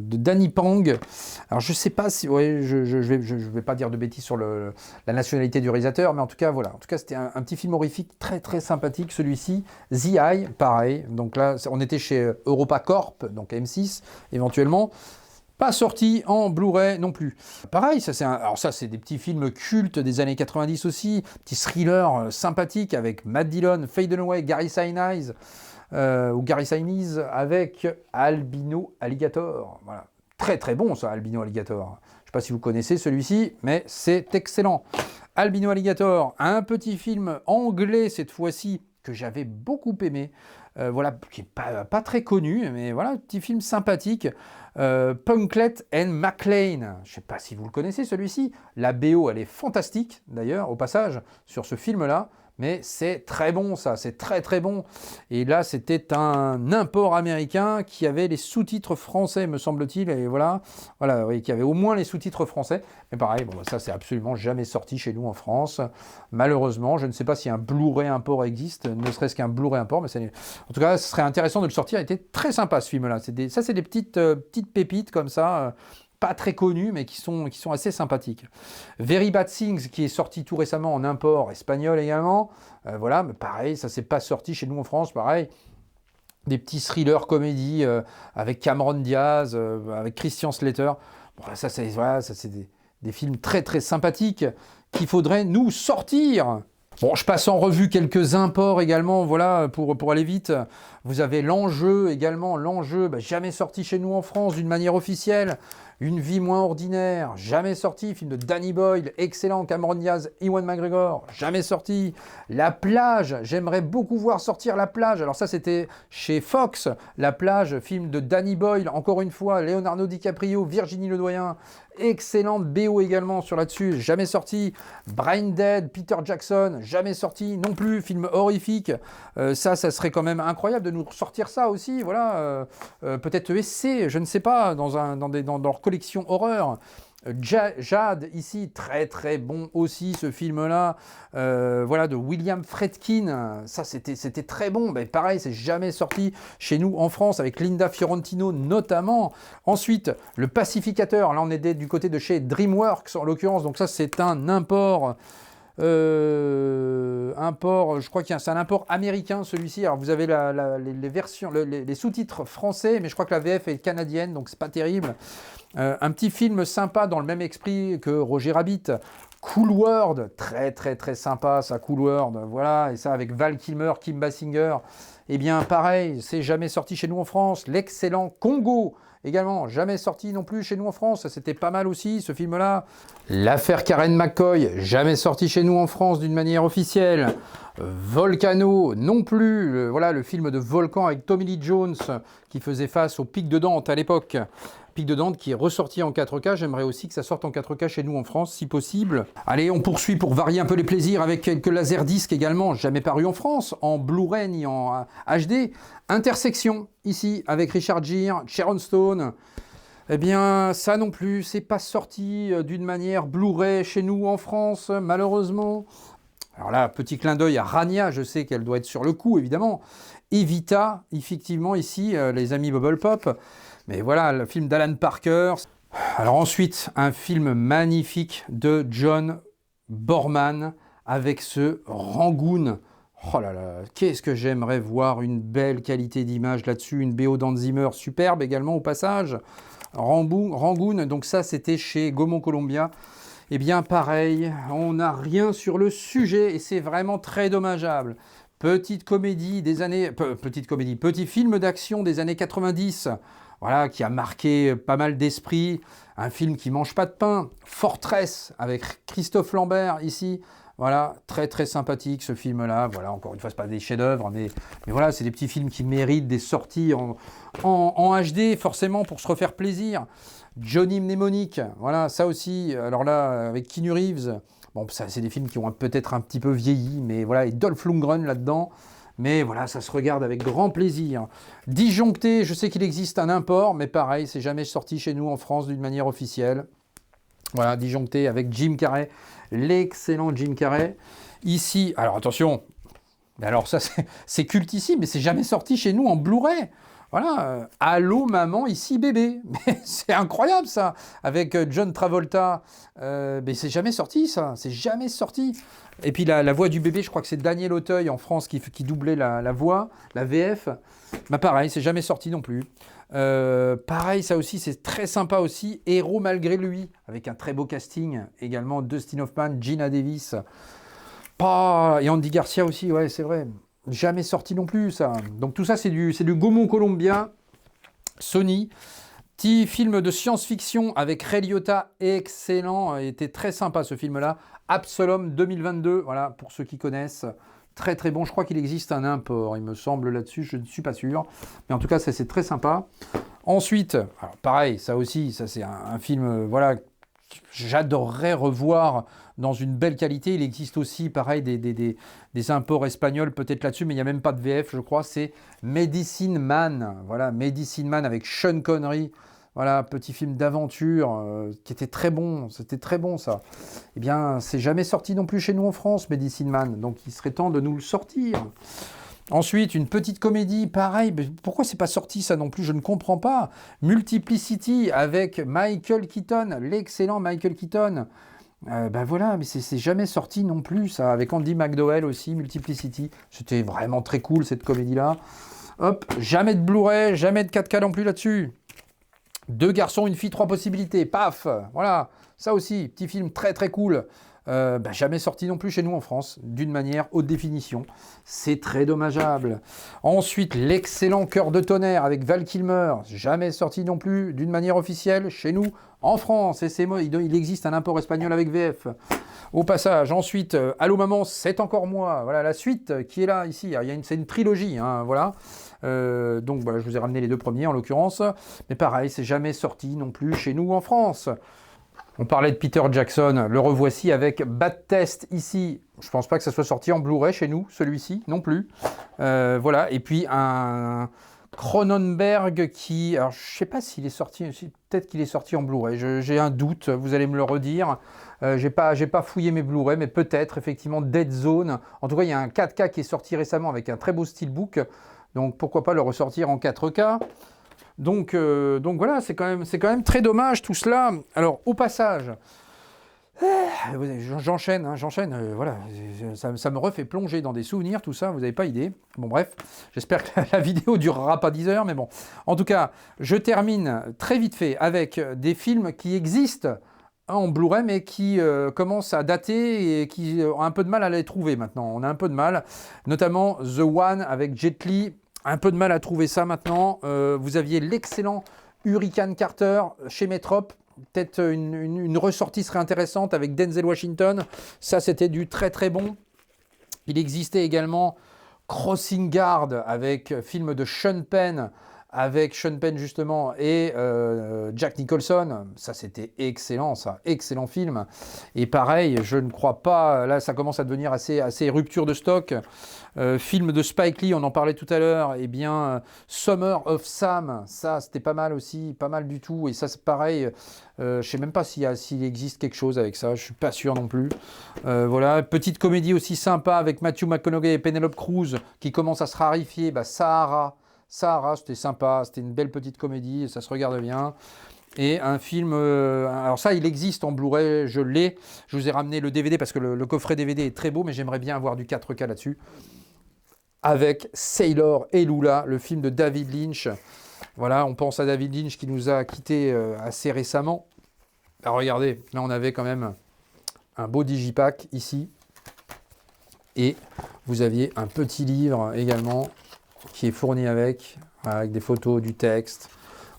De Danny Pang. Alors je sais pas si, ouais, je vais pas dire de bêtises sur la nationalité du réalisateur, mais en tout cas voilà. En tout cas c'était un petit film horrifique très très sympathique celui-ci. The Eye, pareil. Donc là on était chez EuropaCorp, donc M6 éventuellement. Pas sorti en Blu-ray non plus. Pareil, alors ça c'est des petits films cultes des années 90 aussi, petit thriller sympathique avec Matt Dillon, Faye Dunaway, Gary Sinise. Ou Gary Sinise avec Albino Alligator. Voilà. Très très bon ça, Albino Alligator. Je ne sais pas si vous connaissez celui-ci, mais c'est excellent. Albino Alligator, un petit film anglais cette fois-ci que j'avais beaucoup aimé. Voilà, qui n'est pas très connu, mais voilà, un petit film sympathique. Punklet and McLean. Je ne sais pas si vous le connaissez celui-ci. La BO, elle est fantastique d'ailleurs, au passage, sur ce film-là. Mais c'est très bon ça, c'est très très bon. Et là c'était un import américain qui avait les sous-titres français me semble-t-il. Et voilà, oui, qui avait au moins les sous-titres français. Mais pareil, bon, ça c'est absolument jamais sorti chez nous en France. Malheureusement, je ne sais pas si un Blu-ray import existe, ne serait-ce qu'un Blu-ray import. Mais en tout cas, ce serait intéressant de le sortir. Il était très sympa ce film-là. C'est des petites pépites comme ça. Pas très connus, mais qui sont assez sympathiques. Very Bad Things, qui est sorti tout récemment en import espagnol également. Voilà, mais pareil, ça s'est pas sorti chez nous en France, pareil. Des petits thrillers comédies avec Cameron Diaz, avec Christian Slater. Bon, ça c'est des films très très sympathiques qu'il faudrait nous sortir. Bon, je passe en revue quelques imports également, voilà, pour aller vite. Vous avez L'Enjeu également, jamais sorti chez nous en France d'une manière officielle. Une vie moins ordinaire, jamais sorti. Film de Danny Boyle, excellent. Cameron Diaz, Ewan McGregor, jamais sorti. La Plage, j'aimerais beaucoup voir sortir La Plage. Alors ça, c'était chez Fox. La Plage, film de Danny Boyle, encore une fois. Leonardo DiCaprio, Virginie Ledoyen. Excellente BO également sur là-dessus, jamais sorti. Brain Dead, Peter Jackson, jamais sorti non plus. Film horrifique. Ça serait quand même incroyable de nous sortir ça aussi. Voilà, peut-être ESC, je ne sais pas, dans leur collection horreur. Jade, ici, très très bon aussi ce film-là, voilà, de William Friedkin, ça c'était très bon, mais pareil, c'est jamais sorti chez nous en France, avec Linda Fiorentino notamment. Ensuite, Le Pacificateur, là on est du côté de chez DreamWorks en l'occurrence, donc ça c'est un import Import, je crois que c'est un import américain celui-ci. Alors vous avez les versions, les sous-titres français, mais je crois que la VF est canadienne, donc c'est pas terrible. Un petit film sympa dans le même esprit que Roger Rabbit. Cool World, très très très sympa ça, Cool World, voilà, et ça avec Val Kilmer, Kim Basinger. Eh bien pareil, c'est jamais sorti chez nous en France. L'excellent Congo, également, jamais sorti non plus chez nous en France. C'était pas mal aussi, ce film-là. L'affaire Karen McCoy, jamais sorti chez nous en France d'une manière officielle. Volcano, non plus. Voilà, le film de Volcan avec Tommy Lee Jones qui faisait face au Pic de Dante à l'époque. Pic de Dante qui est ressorti en 4K. J'aimerais aussi que ça sorte en 4K chez nous en France, si possible. Allez, on poursuit pour varier un peu les plaisirs avec quelques laserdiscs également, jamais paru en France, en Blu-ray ni en HD. Intersection, ici, avec Richard Gere, Sharon Stone. Eh bien, ça non plus, c'est pas sorti d'une manière Blu-ray chez nous en France, malheureusement. Alors là, petit clin d'œil à Rania, je sais qu'elle doit être sur le coup, évidemment. Evita, effectivement, ici, les amis Bubble Pop. Mais voilà, le film d'Alan Parker. Alors ensuite, un film magnifique de John Borman avec ce Rangoon. Oh là là, qu'est-ce que j'aimerais voir une belle qualité d'image là-dessus, une BO d'Hans Zimmer superbe également au passage. Rangoon, donc ça c'était chez Gaumont Columbia. Eh bien pareil, on n'a rien sur le sujet et c'est vraiment très dommageable. Petite comédie des années... Petit film d'action des années 90, voilà, qui a marqué pas mal d'esprit. Un film qui mange pas de pain. Fortress, avec Christophe Lambert, ici. Voilà, très très sympathique ce film-là. Voilà, encore une fois, c'est pas des chefs-d'œuvre, mais voilà, c'est des petits films qui méritent des sorties en HD, forcément, pour se refaire plaisir. Johnny Mnemonic, voilà, ça aussi. Alors là, avec Keanu Reeves... Bon, ça, c'est des films qui ont peut-être un petit peu vieilli, mais voilà, et Dolph Lundgren là-dedans. Mais voilà, ça se regarde avec grand plaisir. Disjoncté, je sais qu'il existe un import, mais pareil, c'est jamais sorti chez nous en France d'une manière officielle. Voilà, Disjoncté avec Jim Carrey, l'excellent Jim Carrey. Ici, alors attention, alors ça c'est cultissime, mais c'est jamais sorti chez nous en Blu-ray. Voilà, Allô maman, ici bébé. Mais c'est incroyable ça, avec John Travolta. Mais c'est jamais sorti ça, c'est jamais sorti. Et puis la voix du bébé, je crois que c'est Daniel Auteuil en France qui doublait la voix, la VF. Bah pareil, c'est jamais sorti non plus. Pareil, ça aussi, c'est très sympa aussi. Héros malgré lui, avec un très beau casting également. Dustin Hoffman, Gina Davis. Et Andy Garcia aussi, ouais, c'est vrai. Jamais sorti non plus, ça. Donc tout ça, c'est du Gaumont Columbia, Sony. Petit film de science-fiction avec Ray Liotta, excellent. Était très sympa ce film-là. Absolum 2022, voilà, pour ceux qui connaissent. Très très bon, je crois qu'il existe un import, il me semble là-dessus, je ne suis pas sûr. Mais en tout cas, ça c'est très sympa. Ensuite, alors pareil, ça aussi, ça c'est un film, voilà, j'adorerais revoir dans une belle qualité. Il existe aussi, pareil, des imports espagnols peut-être là-dessus, mais il n'y a même pas de VF, je crois. C'est Medicine Man. Voilà, Medicine Man avec Sean Connery. Voilà, petit film d'aventure qui était très bon. C'était très bon, ça. Eh bien, c'est jamais sorti non plus chez nous en France, Medicine Man. Donc, il serait temps de nous le sortir. Ensuite, une petite comédie, pareil, mais pourquoi c'est pas sorti ça non plus, je ne comprends pas. Multiplicity avec Michael Keaton, l'excellent Michael Keaton. Ben voilà, mais c'est jamais sorti non plus ça, avec Andy McDowell aussi, Multiplicity. C'était vraiment très cool cette comédie-là. Hop, jamais de Blu-ray, jamais de 4K non plus là-dessus. 2 garçons, une fille, 3 possibilités, paf, voilà, ça aussi, petit film très très cool. Jamais sorti non plus chez nous en France, d'une manière haute définition. C'est très dommageable. Ensuite, l'excellent Cœur de tonnerre avec Val Kilmer, jamais sorti non plus d'une manière officielle chez nous en France. Et il existe un import espagnol avec VF. Au passage, ensuite, Allô maman, c'est encore moi. Voilà la suite qui est là, ici. C'est une trilogie, hein, voilà. Donc voilà, je vous ai ramené les 2 premiers en l'occurrence. Mais pareil, c'est jamais sorti non plus chez nous en France. On parlait de Peter Jackson, le revoici avec Bad Test ici. Je pense pas que ça soit sorti en Blu-ray chez nous, celui-ci non plus. Voilà, et puis un Cronenberg qui... Alors je sais pas s'il est sorti, peut-être qu'il est sorti en Blu-ray, j'ai un doute, vous allez me le redire. J'ai pas fouillé mes Blu-ray, mais peut-être effectivement Dead Zone. En tout cas, il y a un 4K qui est sorti récemment avec un très beau steelbook. Donc pourquoi pas le ressortir en 4K. Donc voilà, c'est quand même très dommage tout cela. Alors au passage, J'enchaîne, hein, voilà, ça me refait plonger dans des souvenirs, tout ça, vous n'avez pas idée. Bon bref, j'espère que la vidéo durera pas 10 heures, mais bon. En tout cas, je termine très vite fait avec des films qui existent en Blu-ray, mais qui commencent à dater et qui ont un peu de mal à les trouver maintenant. On a un peu de mal, notamment The One avec Jet Li, un peu de mal à trouver ça maintenant. Vous aviez l'excellent Hurricane Carter chez Métrop. Peut-être une ressortie serait intéressante avec Denzel Washington. Ça, c'était du très très bon. Il existait également Crossing Guard avec film de Sean Penn, avec Sean Penn justement et Jack Nicholson. Ça, c'était excellent, ça. Excellent film. Et pareil, je ne crois pas... Là, ça commence à devenir assez rupture de stock. Film de Spike Lee, on en parlait tout à l'heure. Eh bien, Summer of Sam. Ça, c'était pas mal aussi. Pas mal du tout. Et ça, c'est pareil. Je ne sais même pas s'il existe quelque chose avec ça. Je ne suis pas sûr non plus. Voilà. Petite comédie aussi sympa avec Matthew McConaughey et Penelope Cruz qui commence à se rarifier. Sahara. Sahara, c'était sympa, c'était une belle petite comédie, ça se regarde bien. Et un film, alors ça il existe en Blu-ray, je l'ai, je vous ai ramené le DVD parce que le coffret DVD est très beau, mais j'aimerais bien avoir du 4K là-dessus. Avec Sailor et Lula, le film de David Lynch. Voilà, on pense à David Lynch qui nous a quittés assez récemment. Alors regardez, là on avait quand même un beau digipack ici. Et vous aviez un petit livre également qui est fourni avec des photos, du texte.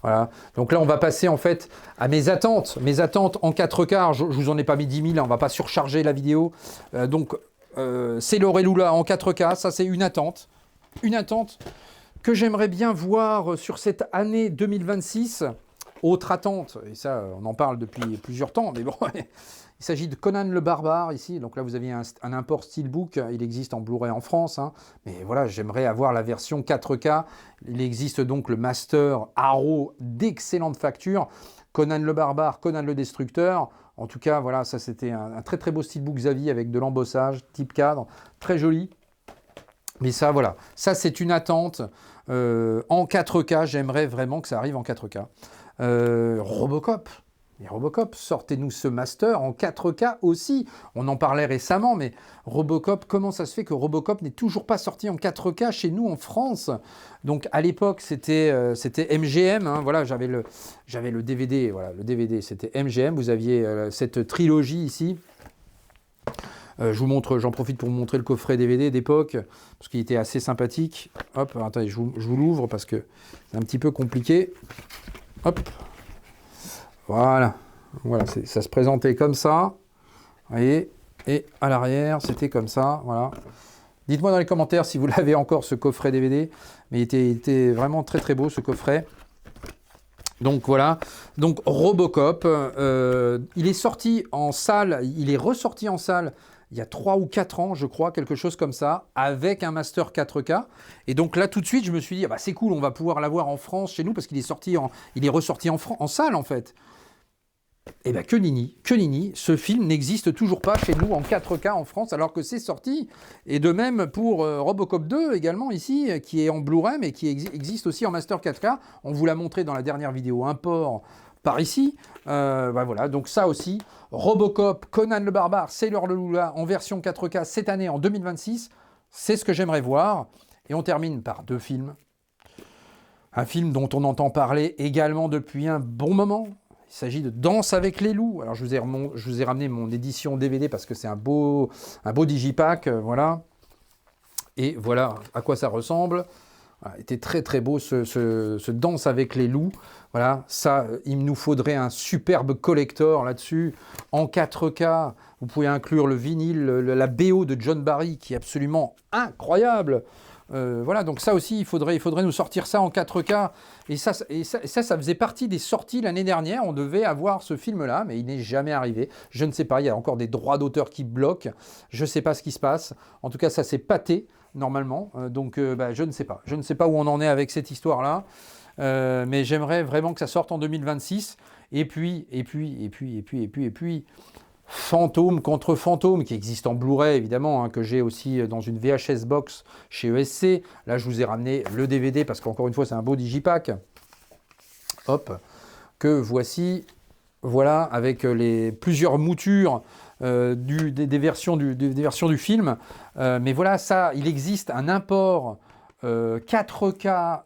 Voilà. Donc là, on va passer en fait à mes attentes en 4K. Alors, je vous en ai pas mis 10 000, on ne va pas surcharger la vidéo. Donc, Sailor et Lula en 4K, ça c'est une attente que j'aimerais bien voir sur cette année 2026. Autre attente, et ça, on en parle depuis plusieurs temps, mais bon, il s'agit de Conan le Barbare ici. Donc là, vous avez un import Steelbook. Il existe en Blu-ray en France. Hein. Mais voilà, j'aimerais avoir la version 4K. Il existe donc le Master Arrow d'excellente facture. Conan le Barbare, Conan le Destructeur. En tout cas, voilà, ça c'était un très très beau Steelbook Xavier avec de l'embossage, type cadre, très joli. Mais ça, voilà, ça c'est une attente. En 4K, j'aimerais vraiment que ça arrive en 4K. Robocop. Et Robocop, sortez-nous ce master en 4K aussi. On en parlait récemment, mais Robocop, comment ça se fait que Robocop n'est toujours pas sorti en 4K chez nous en France? Donc à l'époque, c'était MGM. Hein, voilà, j'avais le DVD. Voilà, le DVD, c'était MGM. Vous aviez cette trilogie ici. Je vous montre, j'en profite pour vous montrer le coffret DVD d'époque, parce qu'il était assez sympathique. Hop, attendez, je vous l'ouvre parce que c'est un petit peu compliqué. Hop. Voilà, ça se présentait comme ça, vous voyez, et à l'arrière, c'était comme ça, voilà. Dites-moi dans les commentaires si vous l'avez encore, ce coffret DVD, mais il était vraiment très très beau, ce coffret. Donc voilà, donc Robocop, il est sorti en salle, il est ressorti en salle il y a 3 ou 4 ans, je crois, quelque chose comme ça, avec un Master 4K. Et donc là, tout de suite, je me suis dit, ah bah, c'est cool, on va pouvoir l'avoir en France, chez nous, parce qu'il est ressorti en salle, en fait. Eh bien, que nenni, ce film n'existe toujours pas chez nous en 4K en France, alors que c'est sorti. Et de même pour Robocop 2 également ici, qui est en Blu-ray, mais qui existe aussi en Master 4K. On vous l'a montré dans la dernière vidéo import par ici. Voilà, donc ça aussi, Robocop, Conan le Barbare, Sailor le Lula en version 4K cette année en 2026, c'est ce que j'aimerais voir. Et on termine par 2 films. Un film dont on entend parler également depuis un bon moment. Il s'agit de Danse avec les loups. Alors je vous ai ramené mon édition DVD parce que c'est un beau digipack, voilà. Et voilà à quoi ça ressemble. Voilà, était très très beau ce Danse avec les loups. Voilà, ça, il nous faudrait un superbe collector là-dessus. En 4K, vous pouvez inclure le vinyle, la BO de John Barry qui est absolument incroyable. Voilà, donc ça aussi, il faudrait nous sortir ça en 4K. Et ça faisait partie des sorties l'année dernière. On devait avoir ce film-là, mais il n'est jamais arrivé. Je ne sais pas, il y a encore des droits d'auteur qui bloquent. Je ne sais pas ce qui se passe. En tout cas, ça s'est pâté, normalement. Je ne sais pas. Je ne sais pas où on en est avec cette histoire-là. Mais j'aimerais vraiment que ça sorte en 2026. Et puis... Fantôme contre Fantôme, qui existe en Blu-ray évidemment, hein, que j'ai aussi dans une VHS box chez ESC. Là, je vous ai ramené le DVD parce qu'encore une fois, c'est un beau digipack. Hop, que voici voilà, avec plusieurs moutures des versions du film. Mais voilà, ça, il existe un import 4K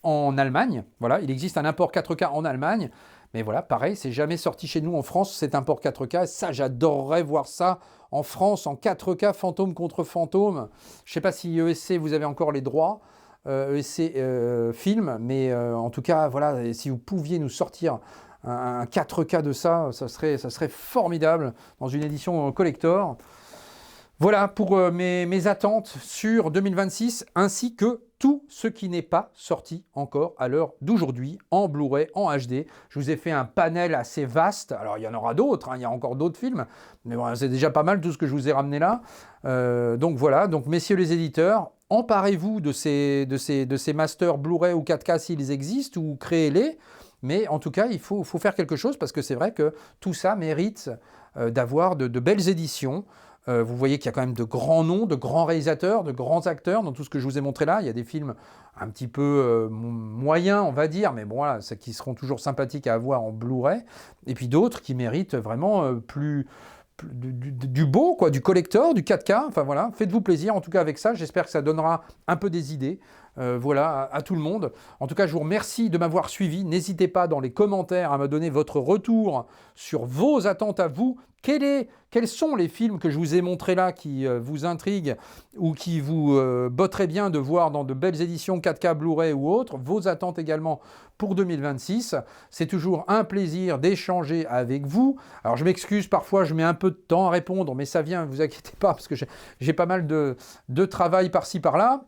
en Allemagne. Voilà, il existe un import 4K en Allemagne. Mais voilà, pareil, c'est jamais sorti chez nous en France, cet import 4K. Ça, j'adorerais voir ça en France, en 4K, fantôme contre fantôme. Je ne sais pas si ESC, vous avez encore les droits, ESC film, mais en tout cas, voilà, si vous pouviez nous sortir un 4K de ça, ça serait formidable dans une édition collector. Voilà pour mes attentes sur 2026, ainsi que tout ce qui n'est pas sorti encore à l'heure d'aujourd'hui en Blu-ray, en HD. Je vous ai fait un panel assez vaste. Alors, il y en aura d'autres, hein, il y a encore d'autres films, mais voilà, c'est déjà pas mal tout ce que je vous ai ramené là. Donc voilà, donc messieurs les éditeurs, emparez-vous de ces masters Blu-ray ou 4K s'ils existent, ou créez-les. Mais en tout cas, il faut faire quelque chose, parce que c'est vrai que tout ça mérite d'avoir de belles éditions. Vous voyez qu'il y a quand même de grands noms, de grands réalisateurs, de grands acteurs dans tout ce que je vous ai montré là. Il y a des films un petit peu moyens, on va dire, mais bon, voilà, qui seront toujours sympathiques à avoir en Blu-ray. Et puis d'autres qui méritent vraiment du beau, quoi, du collector, du 4K. Enfin voilà, faites-vous plaisir en tout cas avec ça. J'espère que ça donnera un peu des idées. Voilà, à tout le monde. En tout cas, je vous remercie de m'avoir suivi. N'hésitez pas dans les commentaires à me donner votre retour sur vos attentes à vous. Quels sont les films que je vous ai montrés là qui vous intriguent ou qui vous botteraient bien de voir dans de belles éditions 4K Blu-ray ou autres. Vos attentes également pour 2026. C'est toujours un plaisir d'échanger avec vous. Alors je m'excuse, parfois je mets un peu de temps à répondre, mais ça vient, ne vous inquiétez pas, parce que j'ai pas mal de travail par-ci par-là.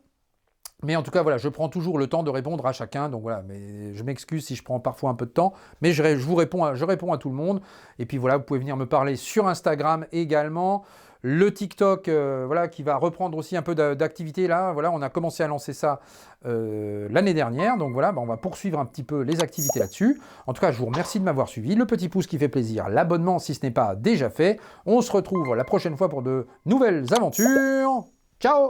Mais en tout cas, voilà, je prends toujours le temps de répondre à chacun. Donc voilà, mais je m'excuse si je prends parfois un peu de temps. Mais je réponds à tout le monde. Et puis voilà, vous pouvez venir me parler sur Instagram également. Le TikTok, voilà, qui va reprendre aussi un peu d'activité là. Voilà, on a commencé à lancer ça l'année dernière. Donc voilà, on va poursuivre un petit peu les activités là-dessus. En tout cas, je vous remercie de m'avoir suivi. Le petit pouce qui fait plaisir, l'abonnement si ce n'est pas déjà fait. On se retrouve la prochaine fois pour de nouvelles aventures. Ciao!